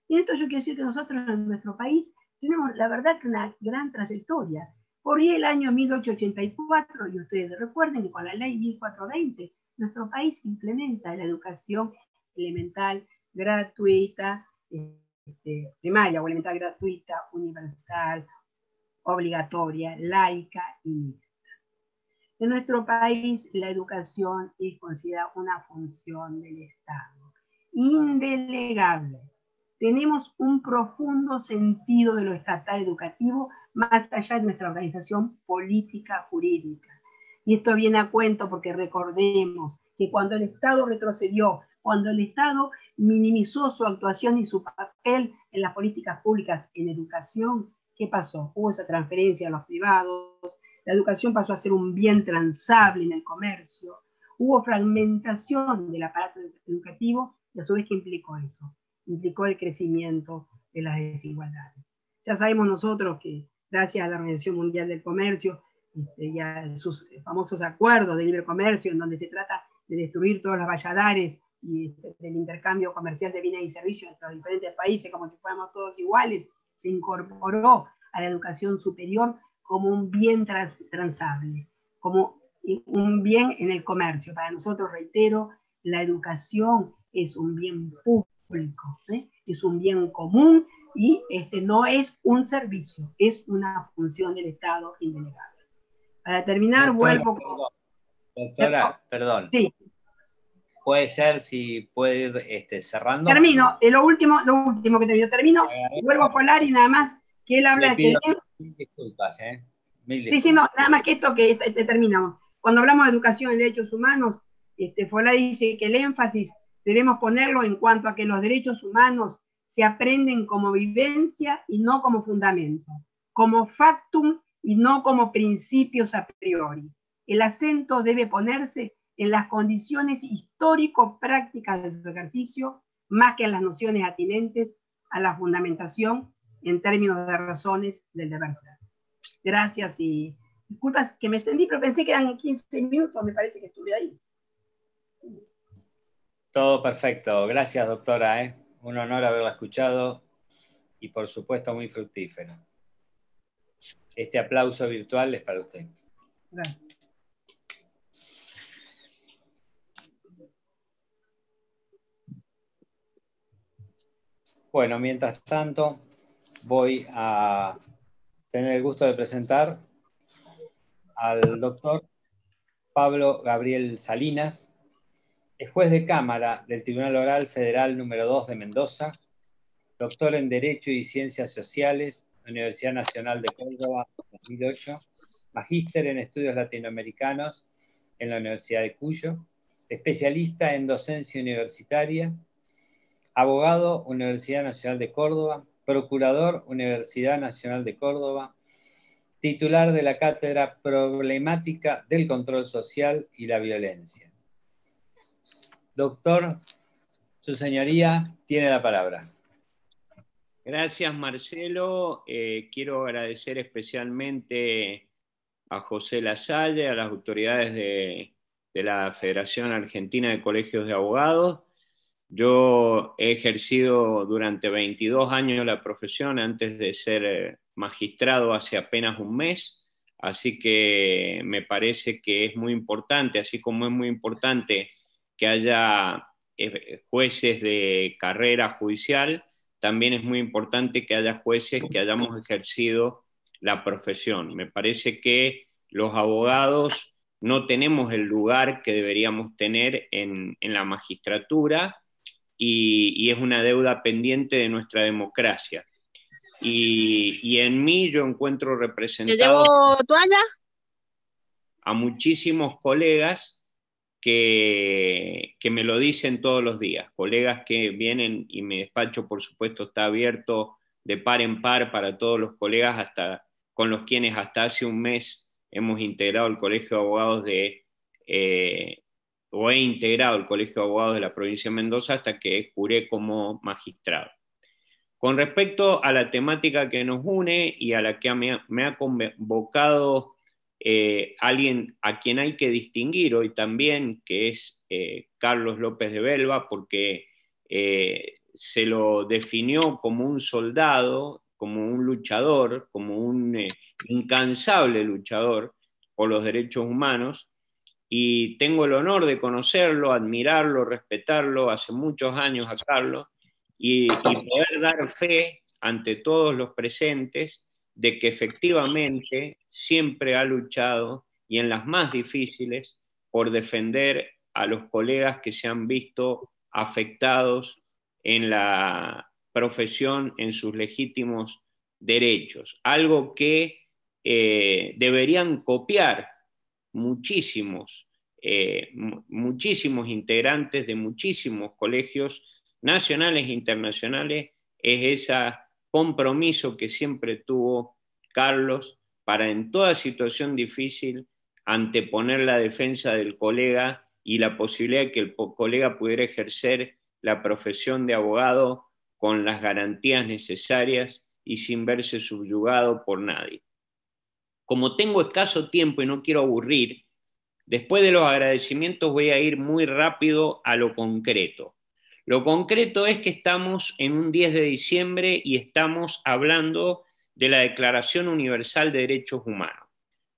Y en esto yo quiero decir que nosotros en nuestro país tenemos, la verdad, que una gran trayectoria. Por ahí el año 1884, y ustedes recuerden que con la ley 1420, nuestro país implementa la educación elemental gratuita, primaria o elemental gratuita, universal, obligatoria, laica y mixta. En nuestro país la educación es considerada una función del Estado, indelegable. Tenemos un profundo sentido de lo estatal educativo más allá de nuestra organización política jurídica. Y esto viene a cuento porque recordemos que cuando el Estado retrocedió, cuando el Estado minimizó su actuación y su papel en las políticas públicas en educación, ¿qué pasó? Hubo esa transferencia a los privados, la educación pasó a ser un bien transable en el comercio, hubo fragmentación del aparato educativo, y a su vez, ¿qué implicó eso? Implicó el crecimiento de las desigualdades. Ya sabemos nosotros que gracias a la Organización Mundial del Comercio y a sus famosos acuerdos de libre comercio, en donde se trata de destruir todos los valladares y del intercambio comercial de bienes y servicios entre los diferentes países, como si fuéramos todos iguales, se incorporó a la educación superior como un bien transable, como un bien en el comercio. Para nosotros, reitero, la educación es un bien público, es un bien común y no es un servicio, es una función del Estado indelegable. Para terminar, vuelvo... Doctora, perdón. Sí. Puede ser, si puede ir cerrando. Termino, lo último que termino, vuelvo a Folari y nada más, que él habla de que... Mil disculpas, Mil disculpas. Sí, sí, no, nada más que esto que terminamos. Cuando hablamos de educación y derechos humanos, Folari dice que el énfasis debemos ponerlo en cuanto a que los derechos humanos se aprenden como vivencia y no como fundamento, como factum y no como principios a priori. El acento debe ponerse en las condiciones histórico-prácticas de su ejercicio, más que en las nociones atinentes a la fundamentación en términos de razones del deber ser. Gracias y disculpas que me extendí, pero pensé que eran 15 minutos, me parece que estuve ahí. Todo perfecto. Gracias, doctora. Un honor haberla escuchado y, por supuesto, muy fructífero. Este aplauso virtual es para usted. Gracias. Bueno, mientras tanto, voy a tener el gusto de presentar al doctor Pablo Gabriel Salinas, es juez de Cámara del Tribunal Oral Federal número 2 de Mendoza, doctor en Derecho y Ciencias Sociales, Universidad Nacional de Córdoba, 2008, magíster en Estudios Latinoamericanos en la Universidad de Cuyo, especialista en docencia universitaria, abogado, Universidad Nacional de Córdoba, procurador, Universidad Nacional de Córdoba, titular de la Cátedra Problemática del Control Social y la Violencia. Doctor, su señoría tiene la palabra. Gracias, Marcelo. Quiero agradecer especialmente a José Lasalle, a las autoridades de la Federación Argentina de Colegios de Abogados. Yo he ejercido durante 22 años la profesión antes de ser magistrado hace apenas un mes, así que me parece que es muy importante, así como es muy importante que haya jueces de carrera judicial, también es muy importante que haya jueces que hayamos ejercido la profesión. Me parece que los abogados no tenemos el lugar que deberíamos tener en la magistratura, y es una deuda pendiente de nuestra democracia. Y en mí yo encuentro representados... ¿Te llevo toalla? A muchísimos colegas que me lo dicen todos los días, colegas que vienen, y mi despacho por supuesto está abierto de par en par para todos los colegas, hasta con los quienes hasta hace un mes hemos integrado el Colegio de Abogados o he integrado el Colegio de Abogados de la provincia de Mendoza hasta que juré como magistrado. Con respecto a la temática que nos une y a la que me ha convocado alguien a quien hay que distinguir hoy también, que es Carlos López de Belva, porque se lo definió como un soldado, como un luchador, como un incansable luchador por los derechos humanos, y tengo el honor de conocerlo, admirarlo, respetarlo hace muchos años a Carlos, y poder dar fe ante todos los presentes de que efectivamente siempre ha luchado y en las más difíciles por defender a los colegas que se han visto afectados en la profesión, en sus legítimos derechos. Algo que deberían copiar muchísimos integrantes de muchísimos colegios nacionales e internacionales, es ese compromiso que siempre tuvo Carlos para en toda situación difícil anteponer la defensa del colega y la posibilidad de que el colega pudiera ejercer la profesión de abogado con las garantías necesarias y sin verse subyugado por nadie. Como tengo escaso tiempo y no quiero aburrir, después de los agradecimientos voy a ir muy rápido a lo concreto. Lo concreto es que estamos en un 10 de diciembre y estamos hablando de la Declaración Universal de Derechos Humanos.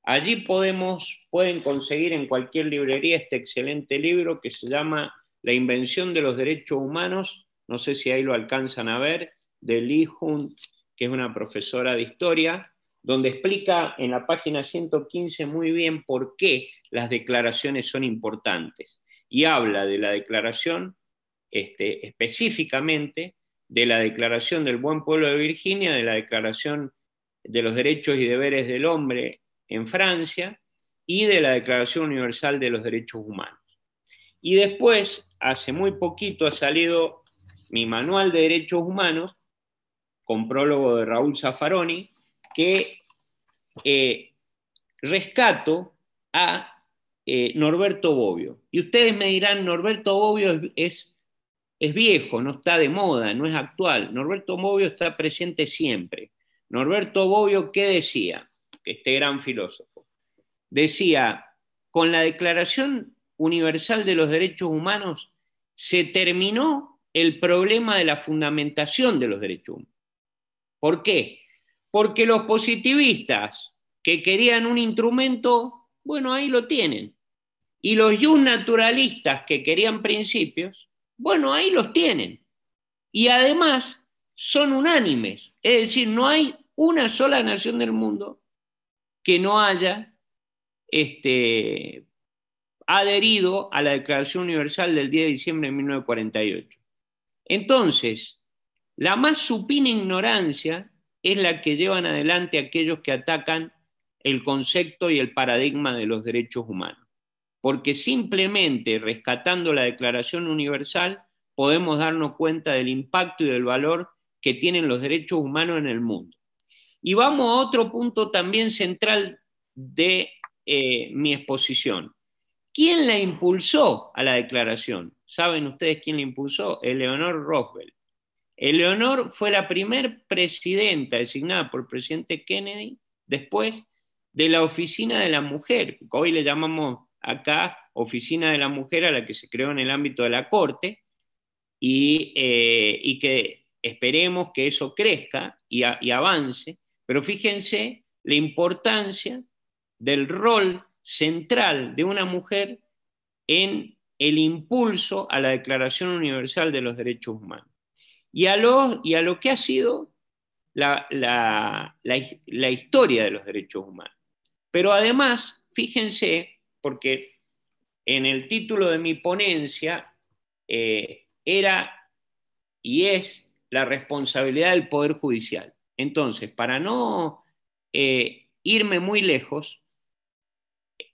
Allí pueden conseguir en cualquier librería este excelente libro que se llama La Invención de los Derechos Humanos, no sé si ahí lo alcanzan a ver, de Lee Hunt, que es una profesora de historia, donde explica en la página 115 muy bien por qué las declaraciones son importantes. Y habla de la declaración, específicamente, de la Declaración del Buen Pueblo de Virginia, de la Declaración de los Derechos y Deberes del Hombre en Francia, y de la Declaración Universal de los Derechos Humanos. Y después, hace muy poquito, ha salido mi Manual de Derechos Humanos, con prólogo de Raúl Zaffaroni, que rescato a Norberto Bobbio. Y ustedes me dirán, Norberto Bobbio es viejo, no está de moda, no es actual. Norberto Bobbio está presente siempre. Norberto Bobbio, ¿qué decía? Este gran filósofo. Decía, con la Declaración Universal de los Derechos Humanos se terminó el problema de la fundamentación de los derechos humanos. ¿Por qué? Porque los positivistas que querían un instrumento, bueno, ahí lo tienen. Y los naturalistas que querían principios, bueno, ahí los tienen. Y además son unánimes. Es decir, no hay una sola nación del mundo que no haya adherido a la Declaración Universal del 10 de diciembre de 1948. Entonces, la más supina ignorancia es la que llevan adelante aquellos que atacan el concepto y el paradigma de los derechos humanos. Porque simplemente rescatando la Declaración Universal podemos darnos cuenta del impacto y del valor que tienen los derechos humanos en el mundo. Y vamos a otro punto también central de mi exposición. ¿Quién la impulsó a la declaración? ¿Saben ustedes quién la impulsó? Eleanor Roosevelt. Eleanor fue la primer presidenta designada por el presidente Kennedy después de la Oficina de la Mujer, que hoy le llamamos acá Oficina de la Mujer, a la que se creó en el ámbito de la Corte, y que esperemos que eso crezca y avance, pero fíjense la importancia del rol central de una mujer en el impulso a la Declaración Universal de los Derechos Humanos. Y a lo que ha sido la historia de los derechos humanos. Pero además, fíjense, porque en el título de mi ponencia era y es la responsabilidad del Poder Judicial. Entonces, para no irme muy lejos,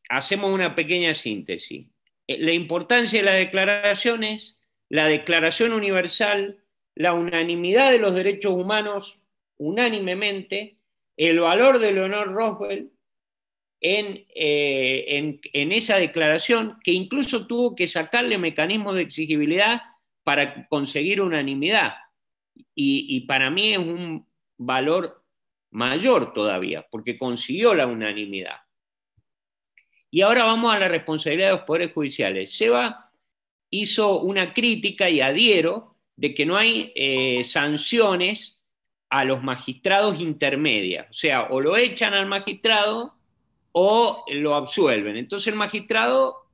hacemos una pequeña síntesis. La importancia de la declaración es la Declaración Universal, la unanimidad de los derechos humanos unánimemente, el valor de Eleanor Roosevelt en esa declaración, que incluso tuvo que sacarle mecanismos de exigibilidad para conseguir unanimidad. Y para mí es un valor mayor todavía, porque consiguió la unanimidad. Y ahora vamos a la responsabilidad de los poderes judiciales. Seba hizo una crítica, y adhiero, de que no hay sanciones a los magistrados intermedias. O sea, o lo echan al magistrado o lo absuelven. Entonces el magistrado,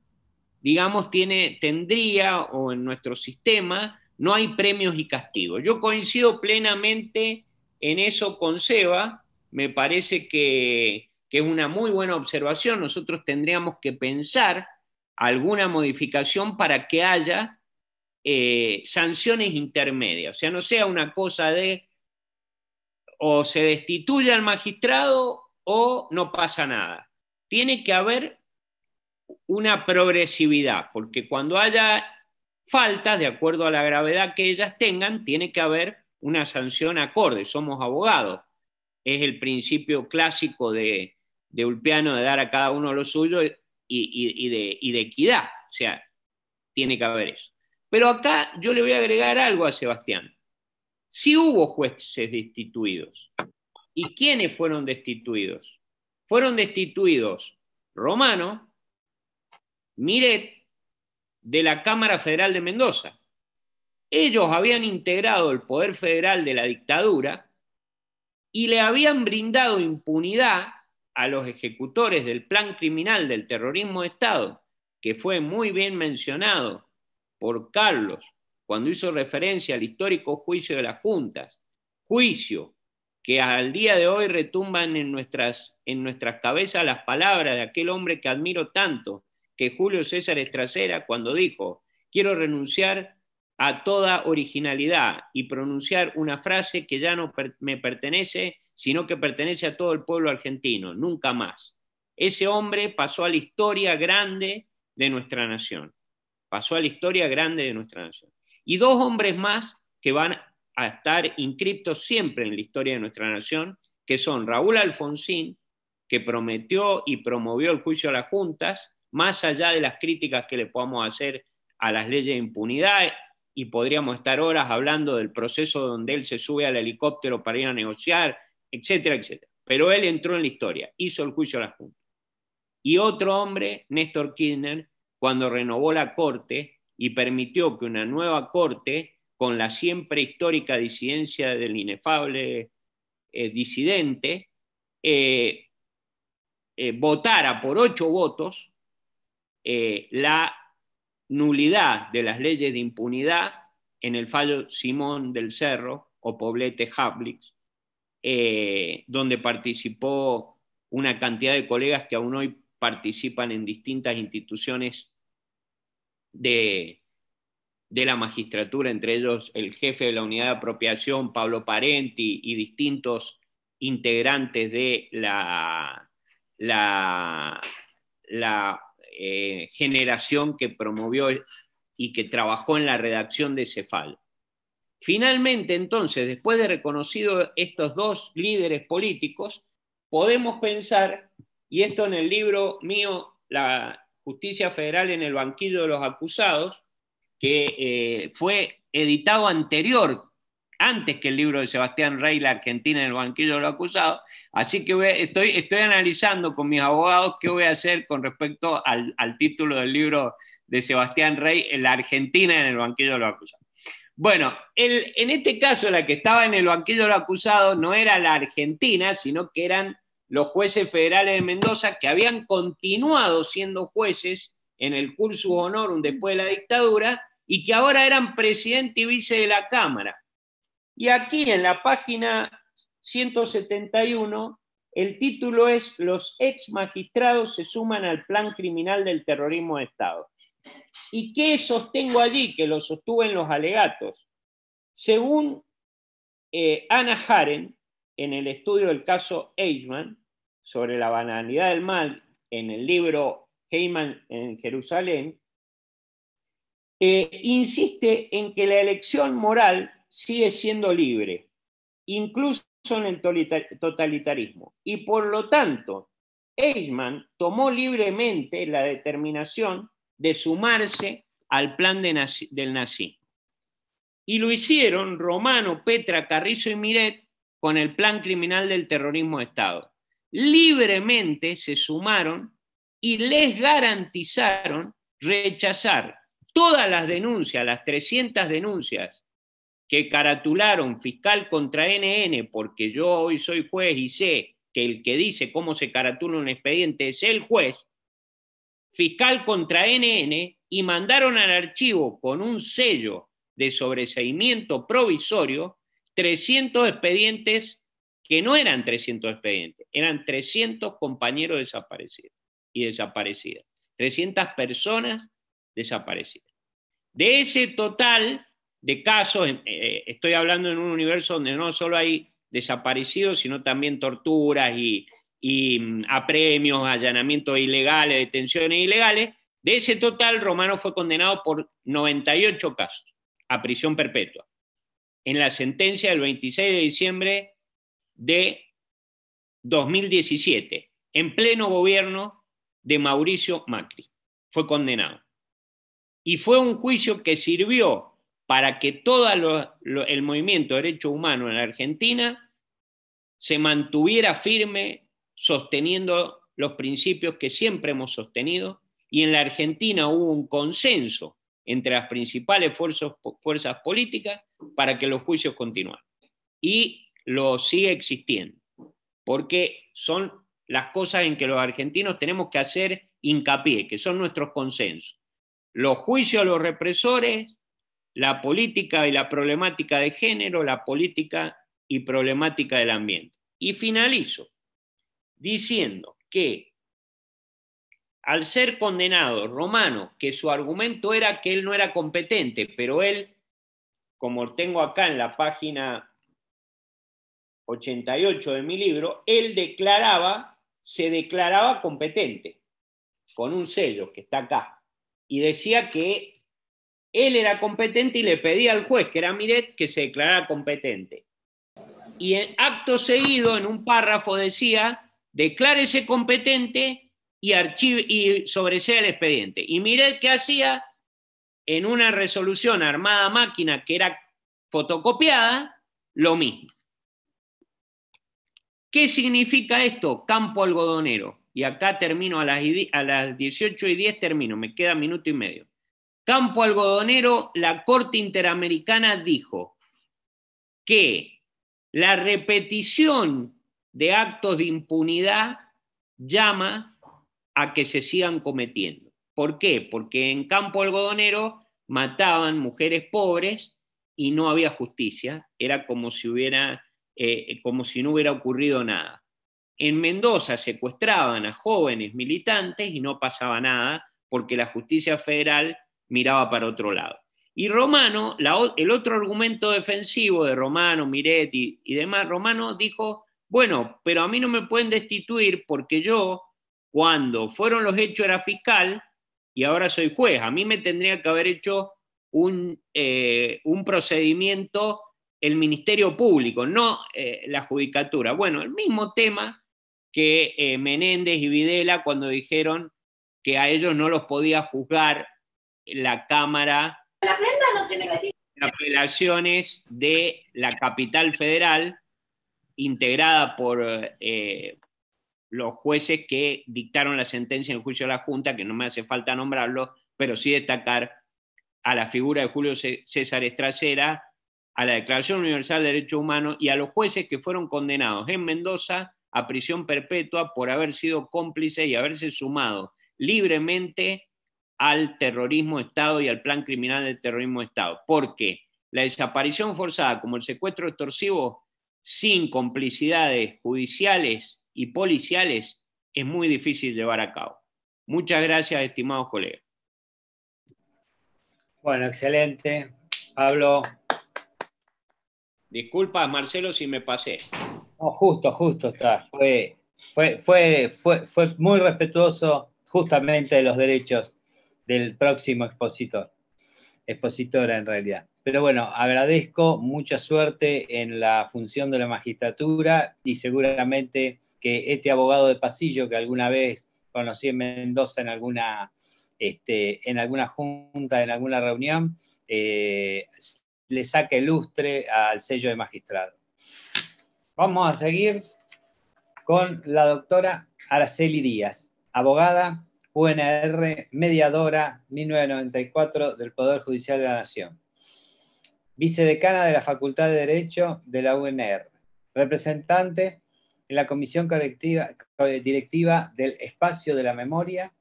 digamos, tendría, o en nuestro sistema, no hay premios y castigos. Yo coincido plenamente en eso con Seba. Me parece que que es una muy buena observación. Nosotros tendríamos que pensar alguna modificación para que haya sanciones intermedias. O sea, no sea una cosa de o se destituye al magistrado o no pasa nada. Tiene que haber una progresividad, porque cuando haya faltas, de acuerdo a la gravedad que ellas tengan, tiene que haber una sanción acorde. Somos abogados. Es el principio clásico de Ulpiano de dar a cada uno lo suyo y de equidad. O sea, tiene que haber eso. Pero acá yo le voy a agregar algo a Sebastián. Sí hubo jueces destituidos. ¿Y quiénes fueron destituidos? Fueron destituidos Romano, Miret, de la Cámara Federal de Mendoza. Ellos habían integrado el poder federal de la dictadura y le habían brindado impunidad a los ejecutores del plan criminal del terrorismo de Estado, que fue muy bien mencionado por Carlos cuando hizo referencia al histórico juicio de las juntas, juicio que al día de hoy retumban en nuestras cabezas las palabras de aquel hombre que admiro tanto, que Julio César Estracera, cuando dijo: quiero renunciar a toda originalidad y pronunciar una frase que ya no me pertenece, sino que pertenece a todo el pueblo argentino, nunca más. Ese hombre pasó a la historia grande de nuestra nación. Pasó a la historia grande de nuestra nación. Y dos hombres más que van a estar inscriptos siempre en la historia de nuestra nación, que son Raúl Alfonsín, que prometió y promovió el juicio a las juntas, más allá de las críticas que le podamos hacer a las leyes de impunidad, y podríamos estar horas hablando del proceso donde él se sube al helicóptero para ir a negociar, etcétera, etcétera. Pero él entró en la historia, hizo el juicio a las juntas. Y otro hombre, Néstor Kirchner, cuando renovó la Corte y permitió que una nueva Corte, con la siempre histórica disidencia del inefable disidente, votara por 8 votos la nulidad de las leyes de impunidad en el fallo Simón del Cerro o Poblete-Hablix, donde participó una cantidad de colegas que aún hoy participan en distintas instituciones de la magistratura, entre ellos el jefe de la unidad de apropiación, Pablo Parenti, y distintos integrantes de la generación que promovió y que trabajó en la redacción de ese fallo. Finalmente, entonces, después de reconocido estos dos líderes políticos, podemos pensar, y esto en el libro mío, La Justicia Federal en el banquillo de los acusados, que fue editado antes que el libro de Sebastián Rey, La Argentina en el banquillo de los acusados, así que estoy analizando con mis abogados qué voy a hacer con respecto al título del libro de Sebastián Rey, La Argentina en el banquillo de los acusados. Bueno, en este caso la que estaba en el banquillo de los acusados no era la Argentina, sino que eran los jueces federales de Mendoza, que habían continuado siendo jueces en el cursus honorum después de la dictadura, y que ahora eran presidente y vice de la Cámara. Y aquí en la página 171, el título es: Los ex magistrados se suman al plan criminal del terrorismo de Estado. ¿Y qué sostengo allí? Que lo sostuve en los alegatos. Según Ana Haren, en el estudio del caso Eichmann, sobre la banalidad del mal, en el libro Eichmann en Jerusalén, insiste en que la elección moral sigue siendo libre, incluso en el totalitarismo. Y por lo tanto, Eichmann tomó libremente la determinación de sumarse al plan del nazismo. Y lo hicieron Romano, Petra, Carrizo y Miret con el plan criminal del terrorismo de Estado. Libremente se sumaron y les garantizaron rechazar todas las denuncias, las 300 denuncias que caratularon fiscal contra NN, porque yo hoy soy juez y sé que el que dice cómo se caratula un expediente es el juez, fiscal contra NN, y mandaron al archivo con un sello de sobreseimiento provisorio 300 expedientes que no eran 300 expedientes, eran 300 compañeros desaparecidos y desaparecidas, 300 personas desaparecidas. De ese total de casos, estoy hablando en un universo donde no solo hay desaparecidos, sino también torturas y apremios, allanamientos ilegales, detenciones ilegales. De ese total, Romano fue condenado por 98 casos a prisión perpetua en la sentencia del 26 de diciembre de 2017, en pleno gobierno de Mauricio Macri. Fue condenado. Y fue un juicio que sirvió para que todo el movimiento de derechos humanos en la Argentina se mantuviera firme, sosteniendo los principios que siempre hemos sostenido, y en la Argentina hubo un consenso entre las principales fuerzas políticas para que los juicios continúen. Y lo sigue existiendo, porque son las cosas en que los argentinos tenemos que hacer hincapié, que son nuestros consensos. Los juicios a los represores, la política y la problemática de género, la política y problemática del ambiente. Y finalizo diciendo que al ser condenado Romano, que su argumento era que él no era competente, pero él, como tengo acá en la página 88 de mi libro, él se declaraba competente, con un sello que está acá, y decía que él era competente y le pedía al juez, que era Miret, que se declarara competente. Y en acto seguido, en un párrafo decía, declárese competente y sobresea el expediente. Y Miret, ¿qué hacía? En una resolución armada a máquina que era fotocopiada, lo mismo. ¿Qué significa esto? Campo algodonero. Y acá termino, a las 18:10 termino, me queda minuto y medio. Campo algodonero, la Corte Interamericana dijo que la repetición de actos de impunidad llama a que se sigan cometiendo. ¿Por qué? Porque en Campo algodonero mataban mujeres pobres y no había justicia, era como si no hubiera ocurrido nada. En Mendoza secuestraban a jóvenes militantes y no pasaba nada porque la justicia federal miraba para otro lado. Y Romano, el otro argumento defensivo de Romano, Miret y demás, Romano dijo, bueno, pero a mí no me pueden destituir porque yo, cuando fueron los hechos, era fiscal y ahora soy juez. A mí me tendría que haber hecho un procedimiento el Ministerio Público, no la Judicatura. Bueno, el mismo tema que Menéndez y Videla cuando dijeron que a ellos no los podía juzgar la Cámara de Apelaciones de la Capital Federal, integrada por los jueces que dictaron la sentencia en juicio de la Junta, que no me hace falta nombrarlo, pero sí destacar a la figura de Julio César Estracera, a la Declaración Universal de Derechos Humanos y a los jueces que fueron condenados en Mendoza a prisión perpetua por haber sido cómplices y haberse sumado libremente al terrorismo de Estado y al plan criminal del terrorismo de Estado. Porque la desaparición forzada, como el secuestro extorsivo, sin complicidades judiciales y policiales, es muy difícil llevar a cabo. Muchas gracias, estimados colegas. Bueno, excelente. Pablo. Disculpas, Marcelo, si me pasé. No, justo está. Fue muy respetuoso justamente de los derechos del próximo expositora en realidad. Pero bueno, agradezco, mucha suerte en la función de la magistratura y seguramente que este abogado de pasillo que alguna vez conocí en Mendoza en alguna junta, en alguna reunión, le saque lustre al sello de magistrado. Vamos a seguir con la doctora Araceli Díaz, abogada, UNR, mediadora, 1994, del Poder Judicial de la Nación. Vicedecana de la Facultad de Derecho de la UNR. Representante en la Comisión Directiva del Espacio de la Memoria.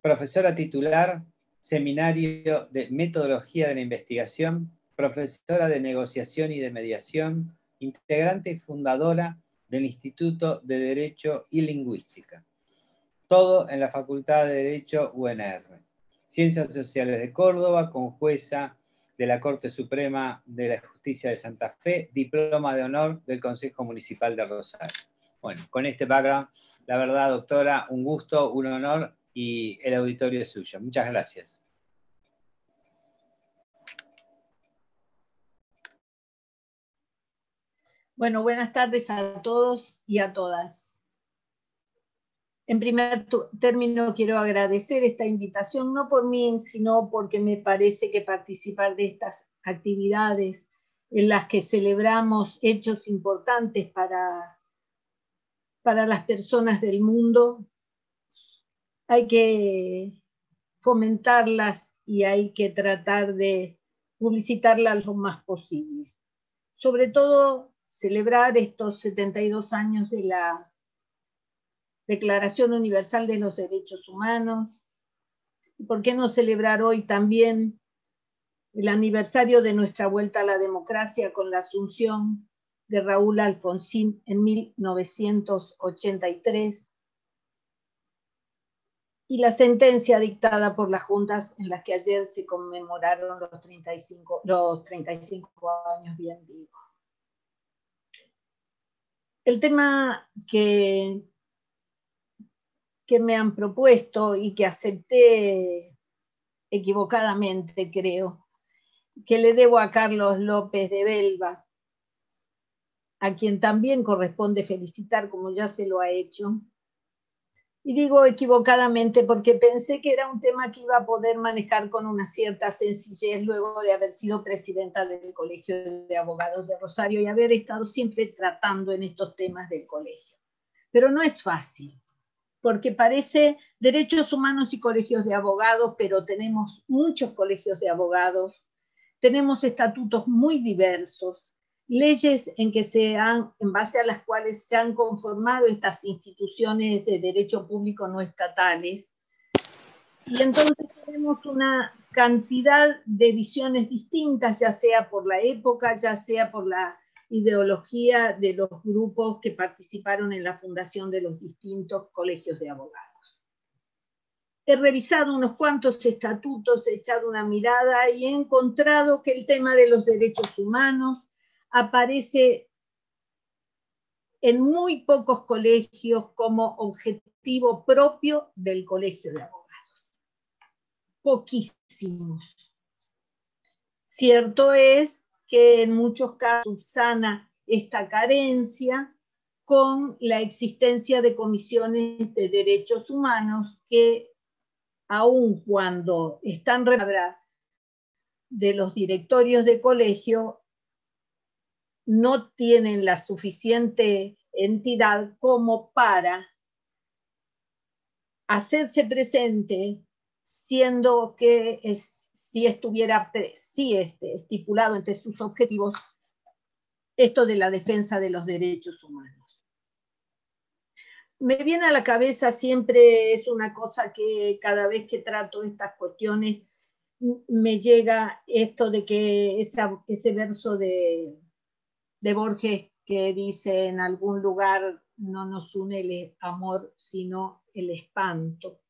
Profesora titular, Seminario de Metodología de la Investigación. Profesora de Negociación y de Mediación. integrante y fundadora del Instituto de Derecho y Lingüística. Todo en la Facultad de Derecho UNR. Ciencias Sociales de Córdoba, con jueza de la Corte Suprema de la Justicia de Santa Fe, diploma de honor del Consejo Municipal de Rosario. Bueno, con este background, la verdad, doctora, un gusto, un honor, y el auditorio es suyo. Muchas gracias. Bueno, buenas tardes a todos y a todas. En primer término, quiero agradecer esta invitación, no por mí, sino porque me parece que participar de estas actividades en las que celebramos hechos importantes para las personas del mundo, hay que fomentarlas y hay que tratar de publicitarlas lo más posible. Sobre todo, celebrar estos 72 años de la Declaración Universal de los Derechos Humanos. ¿Y por qué no celebrar hoy también el aniversario de nuestra vuelta a la democracia con la asunción de Raúl Alfonsín en 1983 y la sentencia dictada por las juntas en las que ayer se conmemoraron los 35 años, bien digo? El tema que me han propuesto y que acepté equivocadamente, creo, que le debo a Carlos López de Belva, a quien también corresponde felicitar, como ya se lo ha hecho. Y digo equivocadamente porque pensé que era un tema que iba a poder manejar con una cierta sencillez luego de haber sido presidenta del Colegio de Abogados de Rosario y haber estado siempre tratando en estos temas del colegio. Pero no es fácil, porque parece derechos humanos y colegios de abogados, pero tenemos muchos colegios de abogados, tenemos estatutos muy diversos, leyes en base a las cuales se han conformado estas instituciones de derecho público no estatales, y entonces tenemos una cantidad de visiones distintas, ya sea por la época, ya sea por la ideología de los grupos que participaron en la fundación de los distintos colegios de abogados. He revisado unos cuantos estatutos, he echado una mirada y he encontrado que el tema de los derechos humanos aparece en muy pocos colegios como objetivo propio del colegio de abogados. Poquísimos. Cierto es que en muchos casos subsana esta carencia con la existencia de comisiones de derechos humanos que, aun cuando están de los directorios de colegio, no tienen la suficiente entidad como para hacerse presente, siendo que si estuviera estipulado entre sus objetivos esto de la defensa de los derechos humanos. Me viene a la cabeza siempre, es una cosa que cada vez que trato estas cuestiones me llega esto de que ese verso de Borges que dice: en algún lugar no nos une el amor sino el espanto.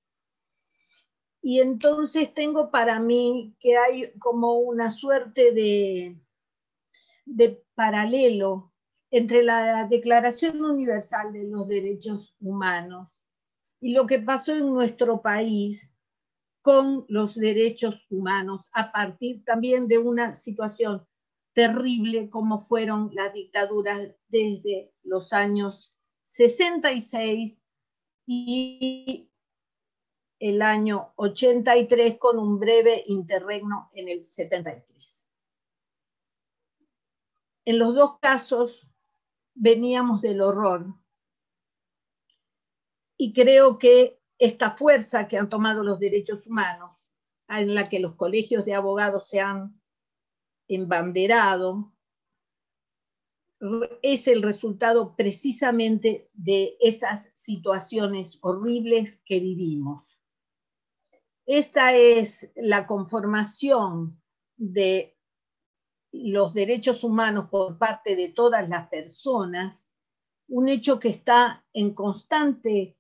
Y entonces tengo para mí que hay como una suerte de paralelo entre la Declaración Universal de los Derechos Humanos y lo que pasó en nuestro país con los derechos humanos a partir también de una situación terrible como fueron las dictaduras desde los años 66 y el año 83 con un breve interregno en el 73. En los dos casos veníamos del horror y creo que esta fuerza que han tomado los derechos humanos, en la que los colegios de abogados se han embanderado, es el resultado precisamente de esas situaciones horribles que vivimos. Esta es la conformación de los derechos humanos por parte de todas las personas, un hecho que está en constante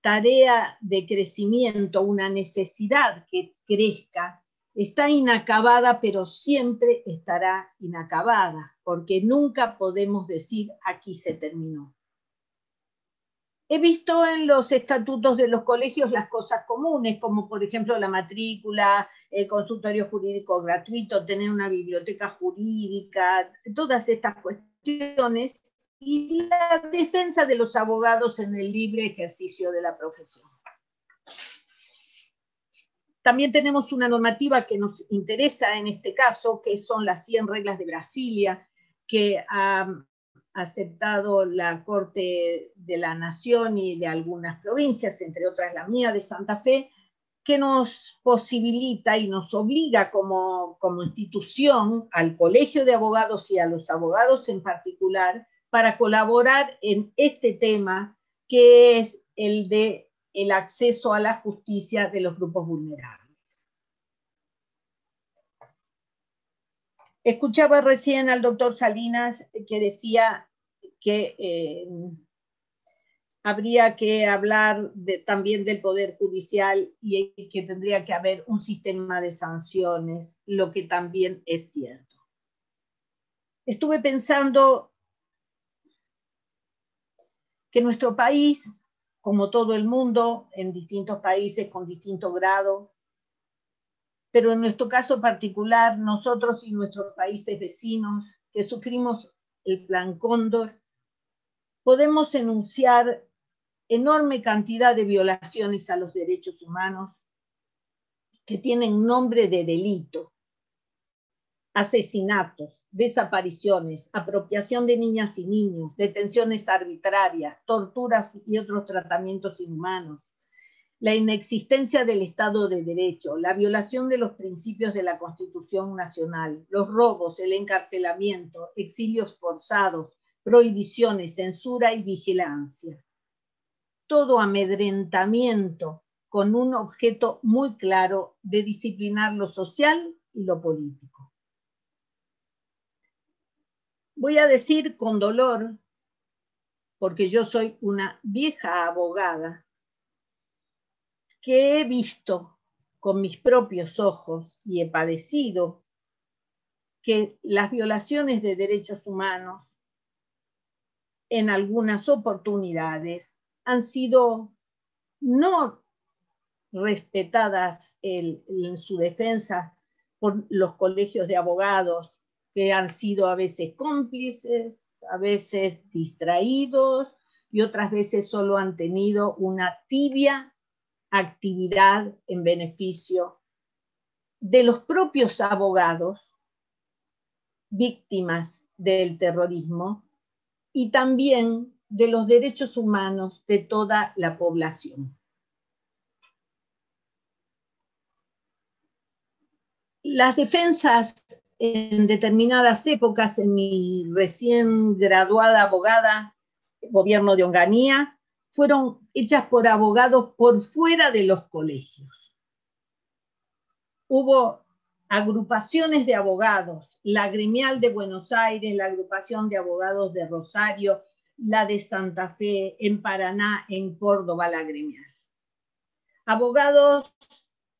tarea de crecimiento, una necesidad que crezca, está inacabada, pero siempre estará inacabada, porque nunca podemos decir aquí se terminó. He visto en los estatutos de los colegios las cosas comunes, como por ejemplo la matrícula, el consultorio jurídico gratuito, tener una biblioteca jurídica, todas estas cuestiones, y la defensa de los abogados en el libre ejercicio de la profesión. También tenemos una normativa que nos interesa en este caso, que son las 100 reglas de Brasilia, que ha aceptado la Corte de la Nación y de algunas provincias, entre otras la mía de Santa Fe, que nos posibilita y nos obliga como institución al Colegio de Abogados y a los abogados en particular para colaborar en este tema, que es el de el acceso a la justicia de los grupos vulnerables. Escuchaba recién al doctor Salinas que decía que habría que hablar también del Poder Judicial y que tendría que haber un sistema de sanciones, lo que también es cierto. Estuve pensando que nuestro país, como todo el mundo, en distintos países con distinto grado, pero en nuestro caso particular, nosotros y nuestros países vecinos, que sufrimos el Plan Cóndor, podemos enunciar enorme cantidad de violaciones a los derechos humanos que tienen nombre de delito: asesinatos, desapariciones, apropiación de niñas y niños, detenciones arbitrarias, torturas y otros tratamientos inhumanos, la inexistencia del Estado de Derecho, la violación de los principios de la Constitución Nacional, los robos, el encarcelamiento, exilios forzados, prohibiciones, censura y vigilancia. Todo amedrentamiento con un objeto muy claro de disciplinar lo social y lo político. Voy a decir con dolor, porque yo soy una vieja abogada, que he visto con mis propios ojos y he padecido que las violaciones de derechos humanos en algunas oportunidades han sido no respetadas en su defensa por los colegios de abogados, que han sido a veces cómplices, a veces distraídos y otras veces solo han tenido una tibia actividad en beneficio de los propios abogados víctimas del terrorismo y también de los derechos humanos de toda la población. Las defensas en determinadas épocas, en mi recién graduada abogada, gobierno de Onganía, fueron hechas por abogados por fuera de los colegios. Hubo agrupaciones de abogados, la Gremial de Buenos Aires, la agrupación de abogados de Rosario, la de Santa Fe, en Paraná, en Córdoba, la Gremial. Abogados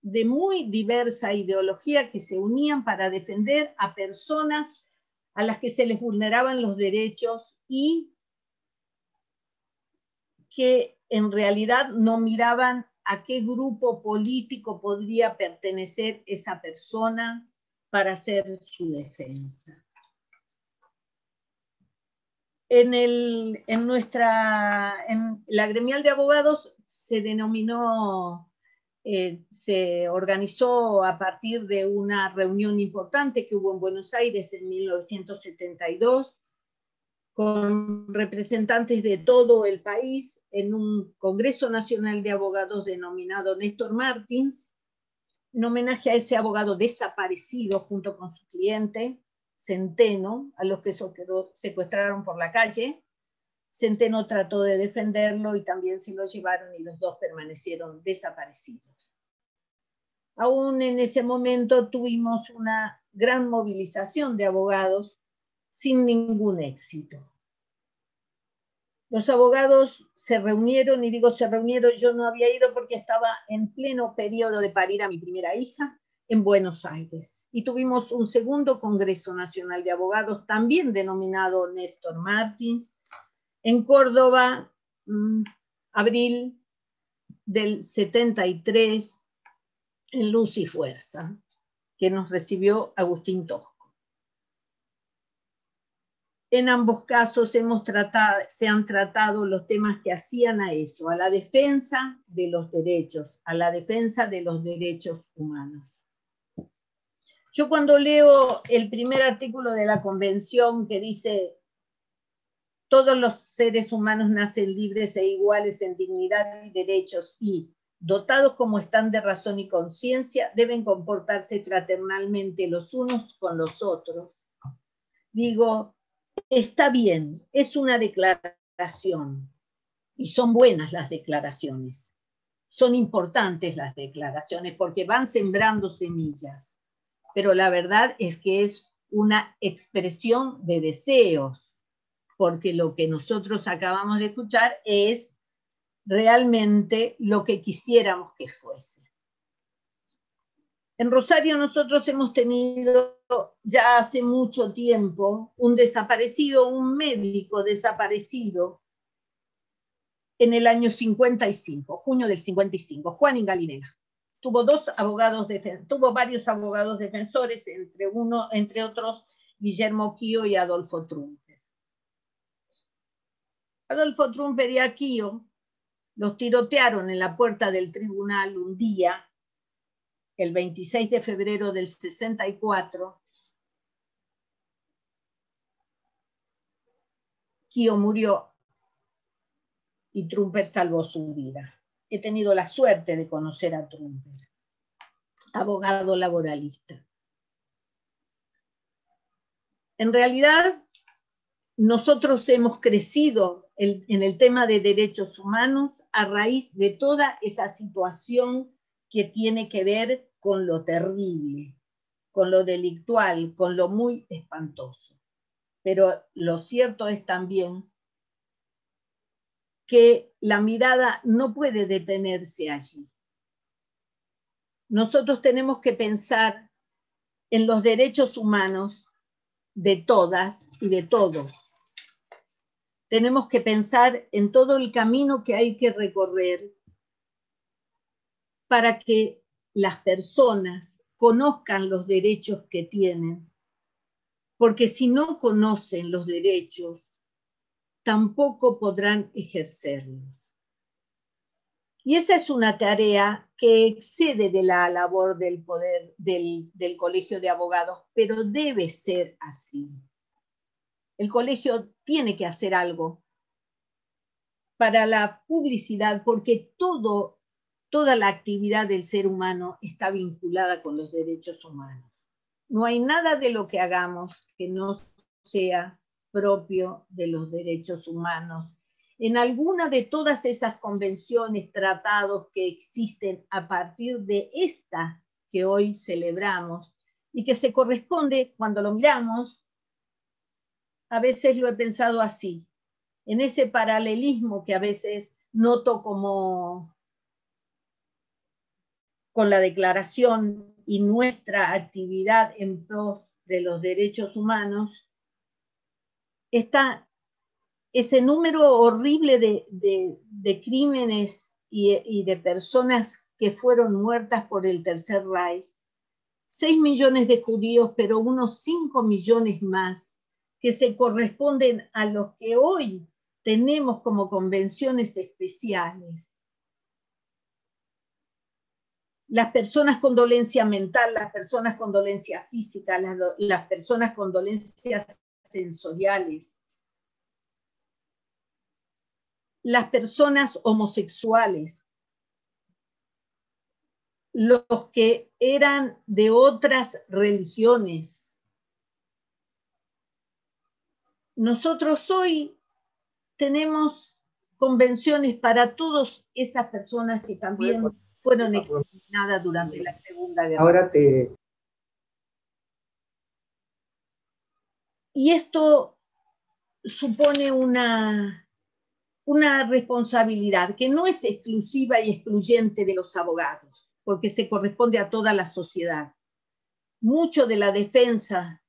de muy diversa ideología que se unían para defender a personas a las que se les vulneraban los derechos y que en realidad no miraban a qué grupo político podría pertenecer esa persona para hacer su defensa. En la Gremial de Abogados se denominó, se organizó a partir de una reunión importante que hubo en Buenos Aires en 1972, con representantes de todo el país, en un Congreso Nacional de Abogados denominado Néstor Martins, en homenaje a ese abogado desaparecido junto con su cliente, Centeno, a los que secuestraron por la calle. Centeno trató de defenderlo y también se lo llevaron y los dos permanecieron desaparecidos. Aún en ese momento tuvimos una gran movilización de abogados sin ningún éxito. Los abogados se reunieron, y digo se reunieron, yo no había ido porque estaba en pleno periodo de parir a mi primera hija en Buenos Aires. Y tuvimos un segundo Congreso Nacional de Abogados, también denominado Néstor Martins, en Córdoba, abril del 73, en Luz y Fuerza, que nos recibió Agustín Tosco. En ambos casos se han tratado los temas que hacían a eso, a la defensa de los derechos, a la defensa de los derechos humanos. Yo cuando leo el primer artículo de la Convención que dice todos los seres humanos nacen libres e iguales en dignidad y derechos y, dotados como están de razón y conciencia, deben comportarse fraternalmente los unos con los otros. Digo, está bien, es una declaración y son buenas las declaraciones, son importantes las declaraciones porque van sembrando semillas, pero la verdad es que es una expresión de deseos, porque lo que nosotros acabamos de escuchar es realmente lo que quisiéramos que fuese. En Rosario nosotros hemos tenido ya hace mucho tiempo un desaparecido, un médico desaparecido en el año 55, junio del 55, Juan Ingalinera. Tuvo varios abogados defensores, entre otros Guillermo Quio y Adolfo Trumper. Adolfo Trumper y a Quio los tirotearon en la puerta del tribunal un día, el 26 de febrero del 64, Quio murió y Trumper salvó su vida. He tenido la suerte de conocer a Trumper, abogado laboralista. En realidad, nosotros hemos crecido en el tema de derechos humanos a raíz de toda esa situación que tiene que ver con lo terrible, con lo delictual, con lo muy espantoso. Pero lo cierto es también que la mirada no puede detenerse allí. Nosotros tenemos que pensar en los derechos humanos de todas y de todos. Tenemos que pensar en todo el camino que hay que recorrer para que las personas conozcan los derechos que tienen, porque si no conocen los derechos, tampoco podrán ejercerlos. Y esa es una tarea que excede de la labor del poder del Colegio de Abogados, pero debe ser así. El colegio tiene que hacer algo para la publicidad, porque toda la actividad del ser humano está vinculada con los derechos humanos. No hay nada de lo que hagamos que no sea propio de los derechos humanos. En alguna de todas esas convenciones, tratados que existen a partir de esta que hoy celebramos y que se corresponde, cuando lo miramos, a veces lo he pensado así, en ese paralelismo que a veces noto como con la declaración y nuestra actividad en pos de los derechos humanos, está ese número horrible de crímenes y de personas que fueron muertas por el Tercer Reich, 6 millones de judíos, pero unos 5 millones más, que se corresponden a los que hoy tenemos como convenciones especiales. Las personas con dolencia mental, las personas con dolencia física, las personas con dolencias sensoriales, las personas homosexuales, los que eran de otras religiones. Nosotros hoy tenemos convenciones para todas esas personas que también fueron exterminadas durante la Segunda Guerra. Ahora te... Y esto supone una responsabilidad que no es exclusiva y excluyente de los abogados, porque se corresponde a toda la sociedad. Mucho de la defensa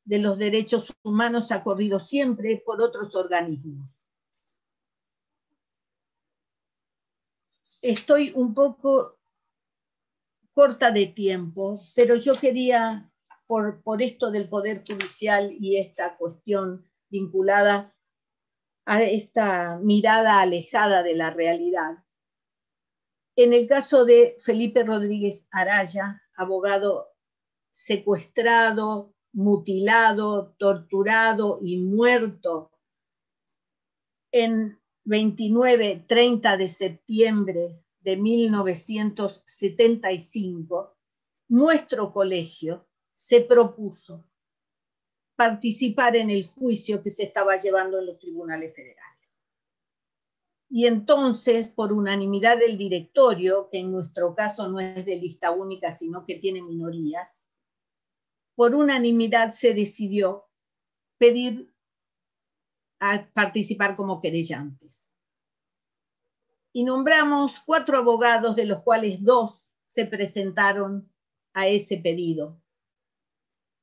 de los derechos humanos ha corrido siempre por otros organismos. Estoy un poco corta de tiempo, pero yo quería, por esto del Poder Judicial y esta cuestión vinculada a esta mirada alejada de la realidad. En el caso de Felipe Rodríguez Araya, abogado secuestrado, mutilado, torturado y muerto en 29-30 de septiembre de 1975, nuestro colegio se propuso participar en el juicio que se estaba llevando en los tribunales federales. Y entonces, por unanimidad del directorio, que en nuestro caso no es de lista única, sino que tiene minorías, por unanimidad se decidió pedir a participar como querellantes. Y nombramos 4 abogados, de los cuales 2 se presentaron a ese pedido.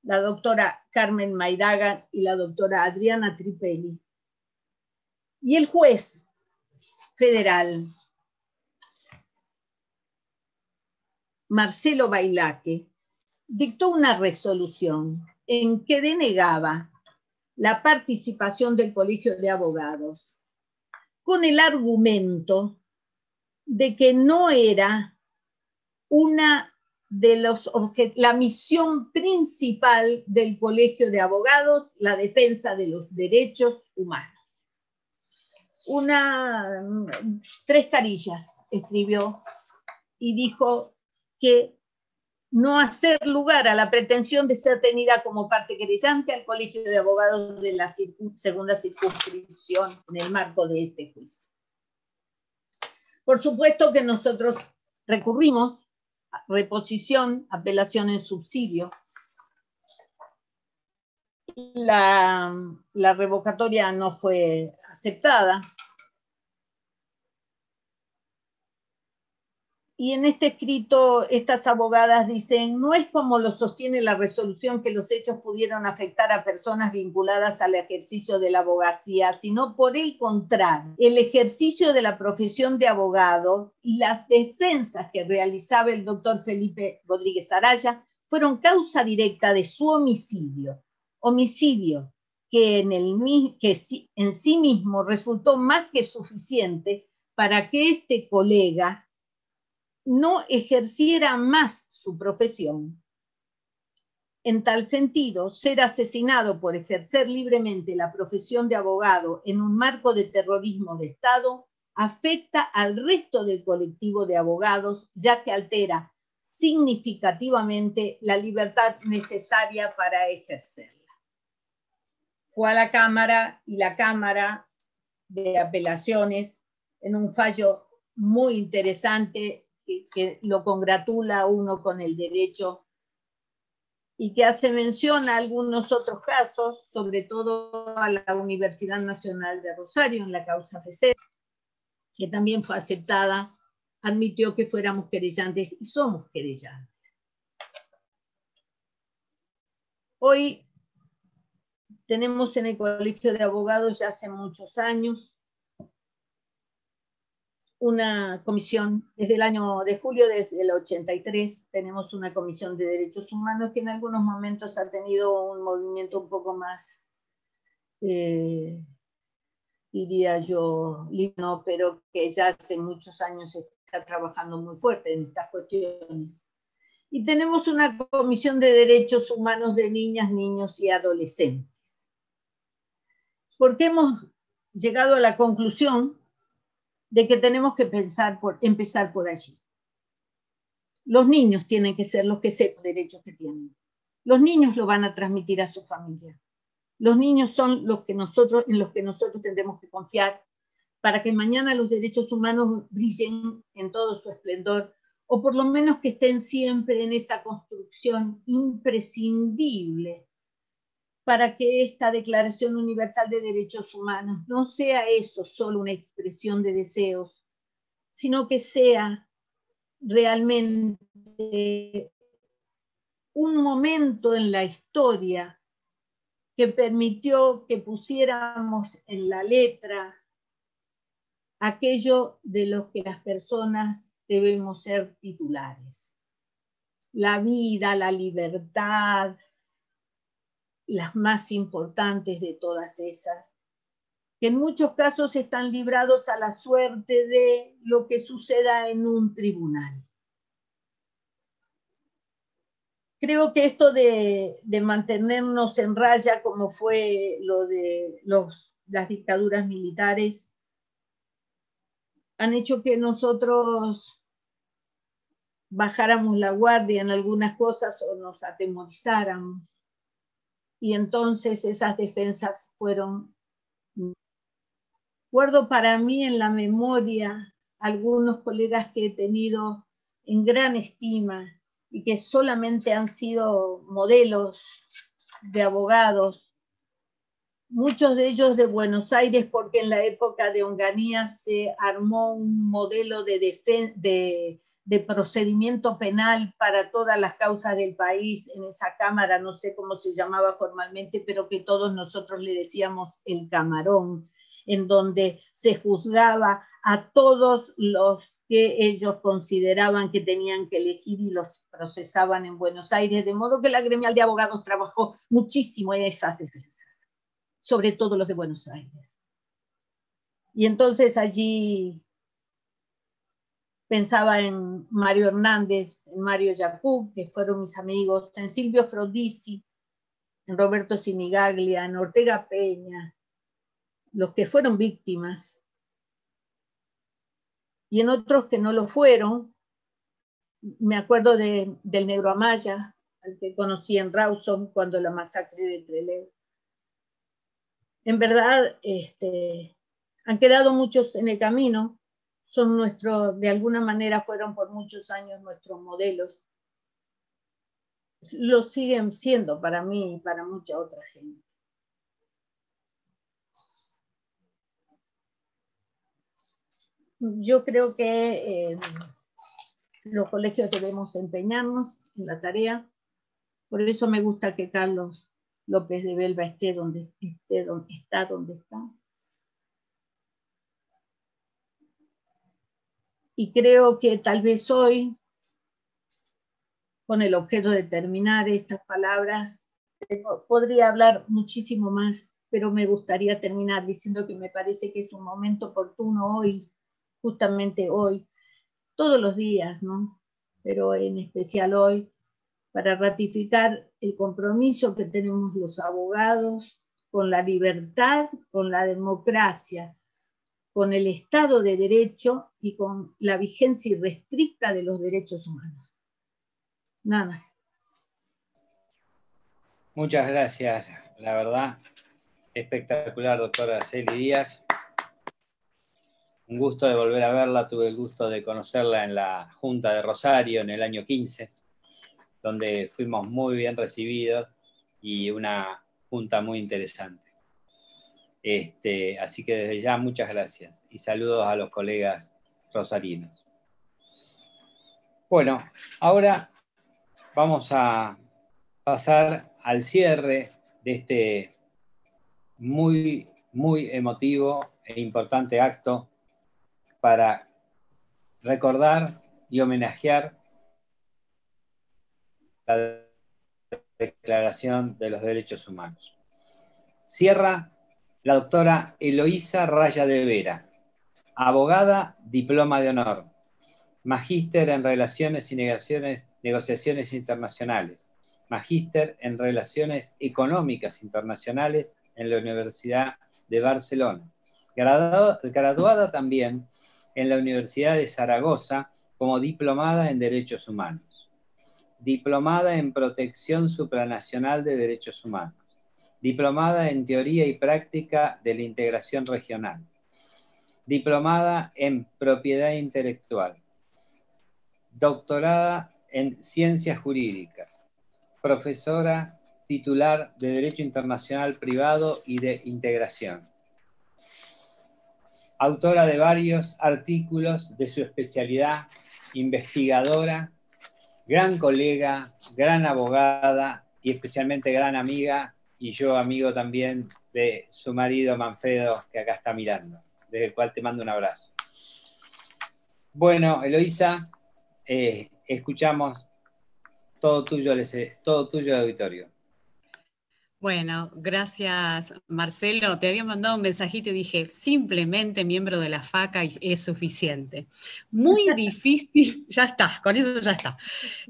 La doctora Carmen Maydaga y la doctora Adriana Tripelli. Y el juez federal, Marcelo Bailaque, dictó una resolución en que denegaba la participación del Colegio de Abogados con el argumento de que no era la misión principal del Colegio de Abogados la defensa de los derechos humanos. 3 carillas escribió y dijo que no hacer lugar a la pretensión de ser tenida como parte querellante al Colegio de Abogados de la segunda circunscripción en el marco de este juicio. Por supuesto que nosotros recurrimos a reposición, apelación en subsidio. La revocatoria no fue aceptada. Y en este escrito, estas abogadas dicen, no es como lo sostiene la resolución que los hechos pudieron afectar a personas vinculadas al ejercicio de la abogacía, sino por el contrario, el ejercicio de la profesión de abogado y las defensas que realizaba el doctor Felipe Rodríguez Araya fueron causa directa de su homicidio que en sí mismo resultó más que suficiente para que este colega no ejerciera más su profesión. En tal sentido, ser asesinado por ejercer libremente la profesión de abogado en un marco de terrorismo de Estado afecta al resto del colectivo de abogados, ya que altera significativamente la libertad necesaria para ejercerla. Fue a la Cámara y la Cámara de Apelaciones, en un fallo muy interesante, que lo congratula a uno con el derecho y que hace mención a algunos otros casos, sobre todo a la Universidad Nacional de Rosario en la causa FECER, que también fue aceptada, admitió que fuéramos querellantes y somos querellantes. Hoy tenemos en el Colegio de Abogados ya hace muchos años una comisión, desde el año de julio, desde el 83, tenemos una comisión de derechos humanos que en algunos momentos ha tenido un movimiento un poco más, diría yo, libre, pero que ya hace muchos años está trabajando muy fuerte en estas cuestiones. Y tenemos una comisión de derechos humanos de niñas, niños y adolescentes. Porque hemos llegado a la conclusión de que tenemos que empezar por allí. Los niños tienen que ser los que sepan los derechos que tienen. Los niños lo van a transmitir a su familia. Los niños son en los que nosotros tendremos que confiar para que mañana los derechos humanos brillen en todo su esplendor, o por lo menos que estén siempre en esa construcción imprescindible para que esta Declaración Universal de Derechos Humanos no sea eso solo una expresión de deseos, sino que sea realmente un momento en la historia que permitió que pusiéramos en la letra aquello de lo que las personas debemos ser titulares. La vida, la libertad, las más importantes de todas esas, que en muchos casos están librados a la suerte de lo que suceda en un tribunal. Creo que esto de mantenernos en raya, como fue lo de las dictaduras militares, han hecho que nosotros bajáramos la guardia en algunas cosas o nos atemorizáramos. Y entonces esas defensas fueron... Guardo para mí en la memoria algunos colegas que he tenido en gran estima y que solamente han sido modelos de abogados, muchos de ellos de Buenos Aires, porque en la época de Onganía se armó un modelo de procedimiento penal para todas las causas del país en esa cámara, no sé cómo se llamaba formalmente, pero que todos nosotros le decíamos el camarón, en donde se juzgaba a todos los que ellos consideraban que tenían que elegir y los procesaban en Buenos Aires, de modo que la gremial de abogados trabajó muchísimo en esas defensas, sobre todo los de Buenos Aires. Y entonces allí pensaba en Mario Hernández, en Mario Yacub, que fueron mis amigos, en Silvio Frodisi, en Roberto Sinigaglia, en Ortega Peña, los que fueron víctimas, y en otros que no lo fueron. Me acuerdo del Negro Amaya, al que conocí en Rawson cuando la masacre de Trelew. En verdad, han quedado muchos en el camino, son nuestros, de alguna manera fueron por muchos años nuestros modelos. Lo siguen siendo para mí y para mucha otra gente. Yo creo que los colegios debemos empeñarnos en la tarea. Por eso me gusta que Carlos López de Belva esté donde está. Y creo que tal vez hoy, con el objeto de terminar estas palabras, podría hablar muchísimo más, pero me gustaría terminar diciendo que me parece que es un momento oportuno hoy, justamente hoy, todos los días, ¿no? Pero en especial hoy, para ratificar el compromiso que tenemos los abogados con la libertad, con la democracia, con el Estado de Derecho y con la vigencia irrestricta de los derechos humanos. Nada más. Muchas gracias, la verdad, espectacular, doctora Araceli Díaz. Un gusto de volver a verla, tuve el gusto de conocerla en la Junta de Rosario en el año 15, donde fuimos muy bien recibidos y una junta muy interesante. Así que desde ya muchas gracias y saludos a los colegas rosarinos. Bueno, ahora vamos a pasar al cierre de este muy, muy emotivo e importante acto para recordar y homenajear la Declaración de los Derechos Humanos. Cierra la doctora Eloísa Raya de Vera, abogada, diploma de honor, magíster en Relaciones y Negociaciones Internacionales, magíster en Relaciones Económicas Internacionales en la Universidad de Barcelona, graduada también en la Universidad de Zaragoza como diplomada en Derechos Humanos, diplomada en Protección Supranacional de Derechos Humanos, diplomada en Teoría y Práctica de la Integración Regional, diplomada en Propiedad Intelectual, doctorada en Ciencias Jurídicas, profesora titular de Derecho Internacional Privado y de Integración. Autora de varios artículos de su especialidad, investigadora, gran colega, gran abogada y especialmente gran amiga, y yo amigo también de su marido Manfredo, que acá está mirando, desde el cual te mando un abrazo. Bueno, Eloísa, escuchamos todo tuyo el auditorio. Bueno, gracias Marcelo. Te había mandado un mensajito y dije, simplemente miembro de la FACA es suficiente. Muy difícil, ya está, con eso ya está.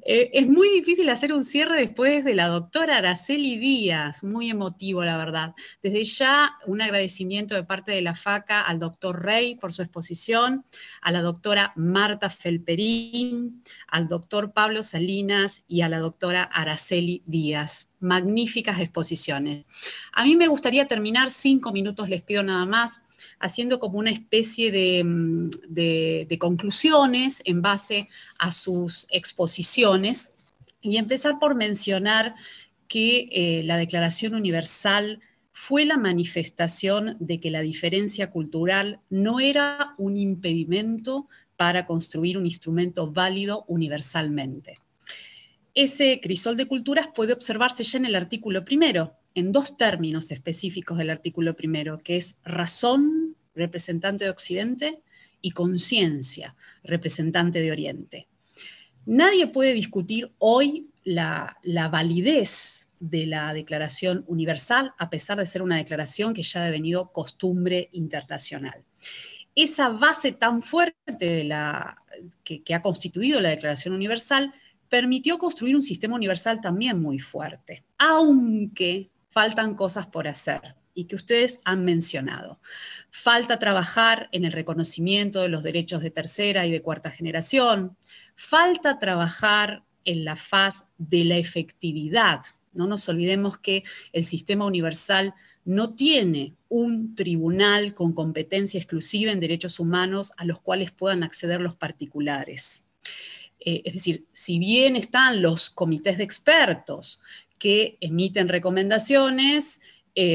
Es muy difícil hacer un cierre después de la doctora Araceli Díaz, muy emotivo la verdad. Desde ya un agradecimiento de parte de la FACA al doctor Rey por su exposición, a la doctora Marta Felperín, al doctor Pablo Salinas y a la doctora Araceli Díaz. Magníficas exposiciones. A mí me gustaría terminar, 5 minutos les pido nada más, haciendo como una especie de conclusiones en base a sus exposiciones y empezar por mencionar que la Declaración Universal fue la manifestación de que la diferencia cultural no era un impedimento para construir un instrumento válido universalmente. Ese crisol de culturas puede observarse ya en el artículo primero, en 2 términos específicos del artículo primero, que es razón, representante de Occidente, y conciencia, representante de Oriente. Nadie puede discutir hoy la validez de la Declaración Universal, a pesar de ser una declaración que ya ha devenido costumbre internacional. Esa base tan fuerte que ha constituido la Declaración Universal permitió construir un sistema universal también muy fuerte, aunque faltan cosas por hacer y que ustedes han mencionado. Falta trabajar en el reconocimiento de los derechos de tercera y de cuarta generación, falta trabajar en la faz de la efectividad. No nos olvidemos que el sistema universal no tiene un tribunal con competencia exclusiva en derechos humanos a los cuales puedan acceder los particulares. Es decir, si bien están los comités de expertos que emiten recomendaciones,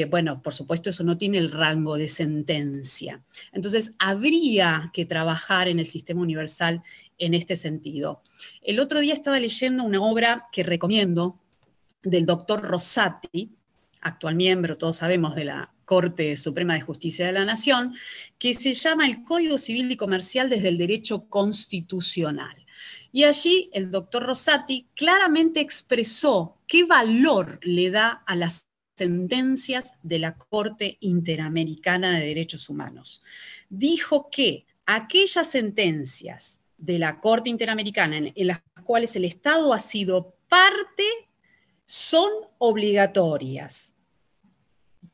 bueno, por supuesto eso no tiene el rango de sentencia. Entonces, habría que trabajar en el sistema universal en este sentido. El otro día estaba leyendo una obra que recomiendo del doctor Rosati, actual miembro, todos sabemos, de la Corte Suprema de Justicia de la Nación, que se llama El Código Civil y Comercial desde el Derecho Constitucional. Y allí el doctor Rosati claramente expresó qué valor le da a las sentencias de la Corte Interamericana de Derechos Humanos. Dijo que aquellas sentencias de la Corte Interamericana en las cuales el Estado ha sido parte son obligatorias.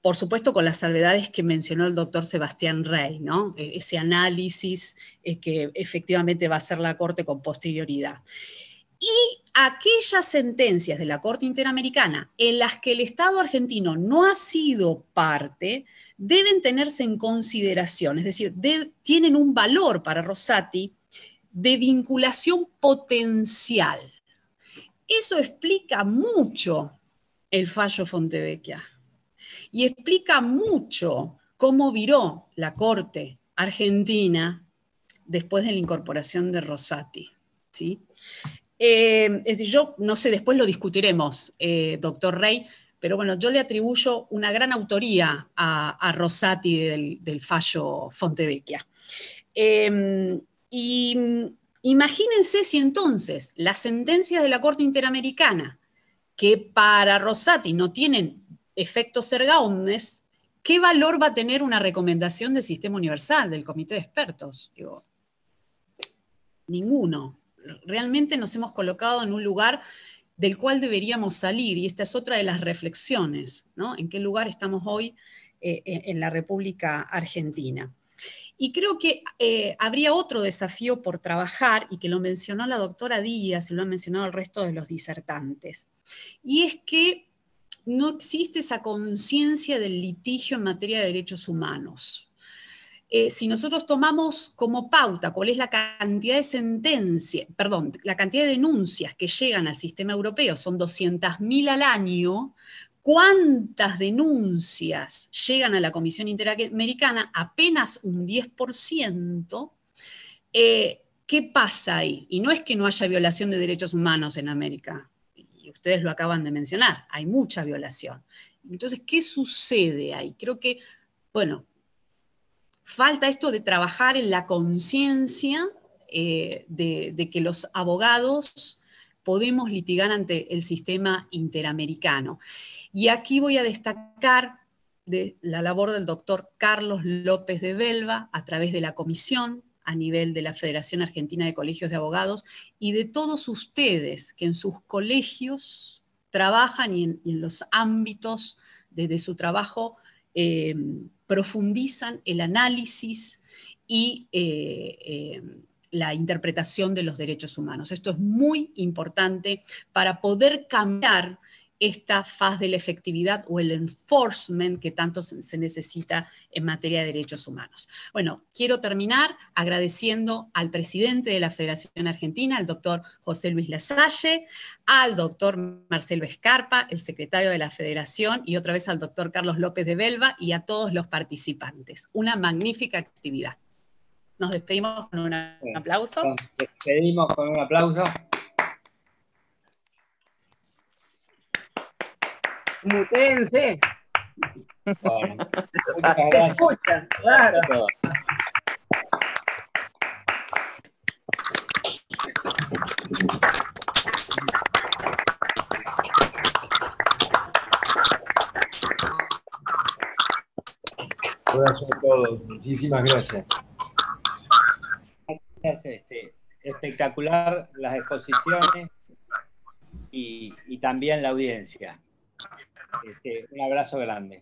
Por supuesto, con las salvedades que mencionó el doctor Sebastián Rey, ¿no? Ese análisis que efectivamente va a hacer la Corte con posterioridad. Y aquellas sentencias de la Corte Interamericana en las que el Estado argentino no ha sido parte, deben tenerse en consideración, es decir, tienen un valor para Rosati de vinculación potencial. Eso explica mucho el fallo Fontevecchia. Y explica mucho cómo viró la Corte Argentina después de la incorporación de Rosati, ¿sí? Es decir, yo no sé, después lo discutiremos, doctor Rey, pero bueno, yo le atribuyo una gran autoría a Rosati del fallo Fontevecchia. Y imagínense si entonces las sentencias de la Corte Interamericana, que para Rosati no tienen efectos erga omnes, ¿qué valor va a tener una recomendación del sistema universal, del comité de expertos? Digo, ninguno. Realmente nos hemos colocado en un lugar del cual deberíamos salir, y esta es otra de las reflexiones, ¿no? ¿En qué lugar estamos hoy en la República Argentina? Y creo que habría otro desafío por trabajar, y que lo mencionó la doctora Díaz y lo han mencionado el resto de los disertantes, y es que no existe esa conciencia del litigio en materia de derechos humanos. si nosotros tomamos como pauta cuál es la cantidad de sentencias, perdón, la cantidad de denuncias que llegan al sistema europeo, son 200.000 al año, ¿cuántas denuncias llegan a la Comisión Interamericana? Apenas un 10%. ¿Qué pasa ahí? Y no es que no haya violación de derechos humanos en América, y ustedes lo acaban de mencionar, hay mucha violación. Entonces, ¿qué sucede ahí? Creo que, bueno, falta esto de trabajar en la conciencia de que los abogados podemos litigar ante el sistema interamericano. Y aquí voy a destacar de la labor del doctor Carlos López de Belva a través de la comisión a nivel de la Federación Argentina de Colegios de Abogados y de todos ustedes que en sus colegios trabajan y en los ámbitos de su trabajo profundizan el análisis y la interpretación de los derechos humanos. Esto es muy importante para poder cambiar esta faz de la efectividad o el enforcement que tanto se necesita en materia de derechos humanos. Bueno, quiero terminar agradeciendo al presidente de la Federación Argentina, al doctor José Luis Lasalle, al doctor Marcelo Scarpa, el secretario de la Federación, y otra vez al doctor Carlos López de Belva y a todos los participantes. Una magnífica actividad. Nos despedimos con un aplauso. Nos despedimos con un aplauso. Mutense. Bueno, muchas Se gracias. escucha, claro. Abrazo a todos. Muchísimas gracias. Espectacular las exposiciones y también la audiencia. Un abrazo grande.